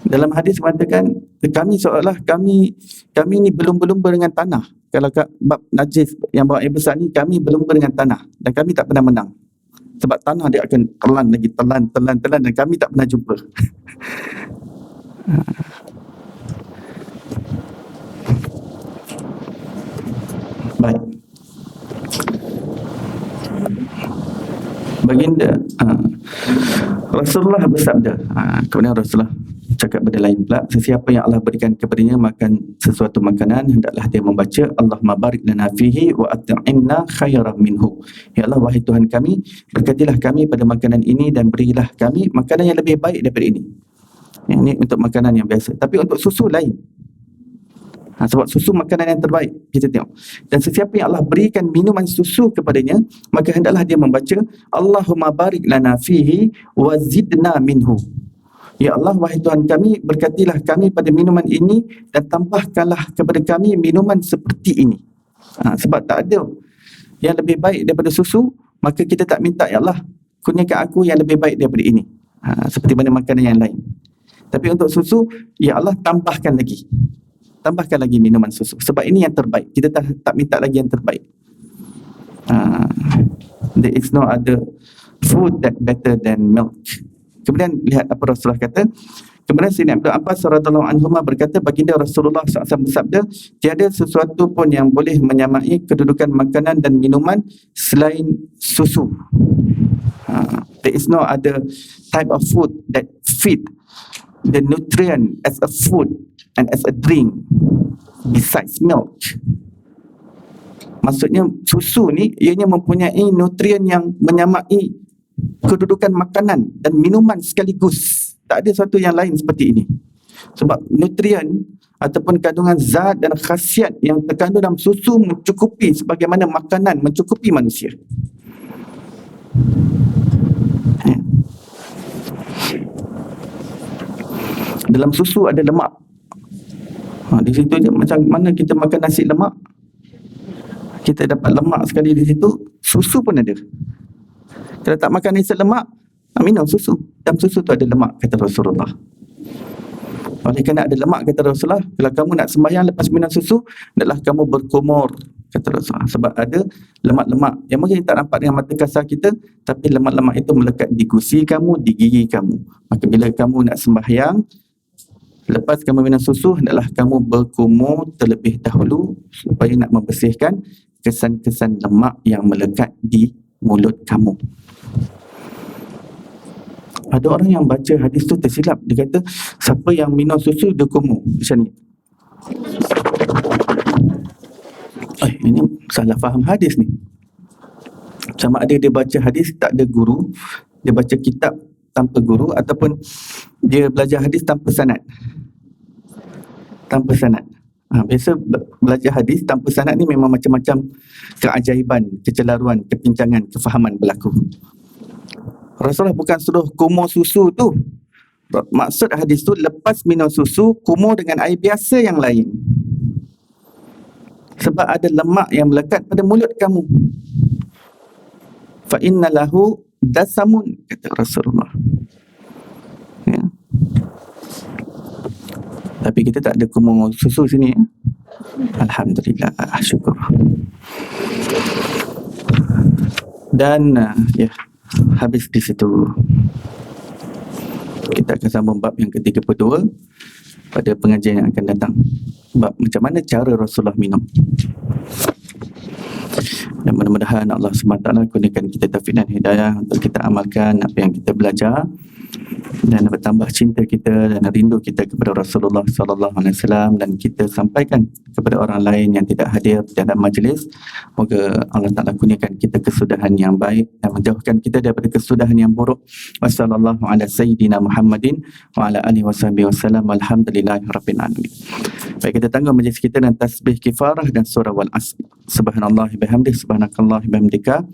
Dalam hadis mengatakan, kami seolah kami ni berlumba-lumba dengan tanah. Kalau bab najis yang bawa air besar ni, kami berlumba dengan tanah dan kami tak pernah menang. Sebab tanah dia akan telan lagi, telan dan kami tak pernah jumpa. Baik. Baginda Rasulullah bersabda, kemudian Rasulullah cakap benda lain pula, sesiapa yang Allah berikan kepadanya makan sesuatu makanan, hendaklah dia membaca Allahumma barik lana fihi wa at'imna khairan minhu. Ya Allah, wahai Tuhan kami, berkatilah kami pada makanan ini dan berilah kami makanan yang lebih baik daripada ini. Ini untuk makanan yang biasa. Tapi untuk susu lain. Sebab susu makanan yang terbaik, kita tengok. Dan sesiapa yang Allah berikan minuman susu kepadanya, maka hendaklah dia membaca Allahumma barik lana fihi wa zidna minhu. Ya Allah, wahai Tuhan kami, berkatilah kami pada minuman ini dan tambahkanlah kepada kami minuman seperti ini. Sebab tak ada yang lebih baik daripada susu, maka kita tak minta, ya Allah, kurniakan aku yang lebih baik daripada ini. Seperti mana makanan yang lain. Tapi untuk susu, ya Allah, tambahkan lagi minuman susu. Sebab ini yang terbaik. Kita tak minta lagi yang terbaik. There is no other food that better than milk. Kemudian lihat apa Rasulullah kata. Kemudian Sayyidina Ibnu Abbas radhiyallahu anhuma berkata, baginda Rasulullah SAW bersabda, tiada sesuatu pun yang boleh menyamai kedudukan makanan dan minuman selain susu. There is no other type of food that fit the nutrient as a food and as a drink besides milk. Maksudnya susu ni ianya mempunyai nutrien yang menyamai kedudukan makanan dan minuman sekaligus. Tak ada satu yang lain seperti ini. Sebab nutrien ataupun kandungan zat dan khasiat yang terkandung dalam susu mencukupi sebagaimana makanan mencukupi manusia. Dalam susu ada lemak. Di situ je, macam mana kita makan nasi lemak, kita dapat lemak sekali di situ. Susu pun ada. Kalau tak makan nasi lemak, minum susu. Dalam susu tu ada lemak, kata Rasulullah. Oleh kerana ada lemak, kata Rasulullah, kalau kamu nak sembahyang lepas minum susu, hendaklah kamu berkumur, kata Rasulullah. Sebab ada lemak-lemak yang mungkin tak nampak dengan mata kasar kita, tapi lemak-lemak itu melekat di gusi kamu, di gigi kamu. Maka bila kamu nak sembahyang, lepas kamu minum susu, hendaklah kamu berkumur terlebih dahulu supaya nak membersihkan kesan-kesan lemak yang melekat di mulut kamu. Ada orang yang baca hadis tu tersilap. Dia kata, siapa yang minum susu dia kumur. Macam ni. Ini salah faham hadis ni. Sama ada dia baca hadis tak ada guru, dia baca kitab tanpa guru, ataupun dia belajar hadis tanpa sanad. Biasa belajar hadis tanpa sanad ni memang macam-macam keajaiban, kecelaruan, kepincangan, kefahaman berlaku. Rasulullah bukan suruh kumur susu tu. Maksud hadis tu, lepas minum susu, kumur dengan air biasa yang lain. Sebab ada lemak yang melekat pada mulut kamu. Fa inna lahu dasamun, kata Rasulullah. Ya. Tapi kita tak ada kumur susu sini. Alhamdulillah, syukur. Dan habis di situ. Kita akan sambung bab yang ke-32 pada pengajian yang akan datang. Bab macam mana cara Rasulullah minum. Dan mudah-mudahan Allah SWT kurniakan kita taufik dan hidayah untuk kita amalkan apa yang kita belajar, dan bertambah cinta kita dan rindu kita kepada Rasulullah SAW, dan kita sampaikan kepada orang lain yang tidak hadir dalam majlis. Moga Allah Ta'ala kurniakan kita kesudahan yang baik dan menjauhkan kita daripada kesudahan yang buruk. Wassallallahu ala sayyidina Muhammadin wa ala alihi wasallam. Alhamdulillahirabbil alamin. Baik, kita tangguh majlis kita dengan tasbih kifarah dan surah wal asr. Subhanallah bihamdih, subhanakallah bihamdika,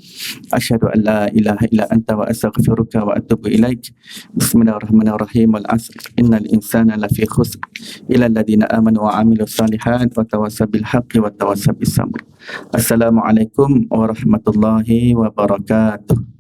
asyhadu an la ilaha illa anta wa astaghfiruka wa atubu ilaik. Bismillahirrahmanirrahim. Wal asr innal insana lafi khusr illa alladhina amanu wa amilus salihat wa tawassaw bil haqqi wa tawassaw bis sabr. Assalamualaikum warahmatullahi wabarakatuh.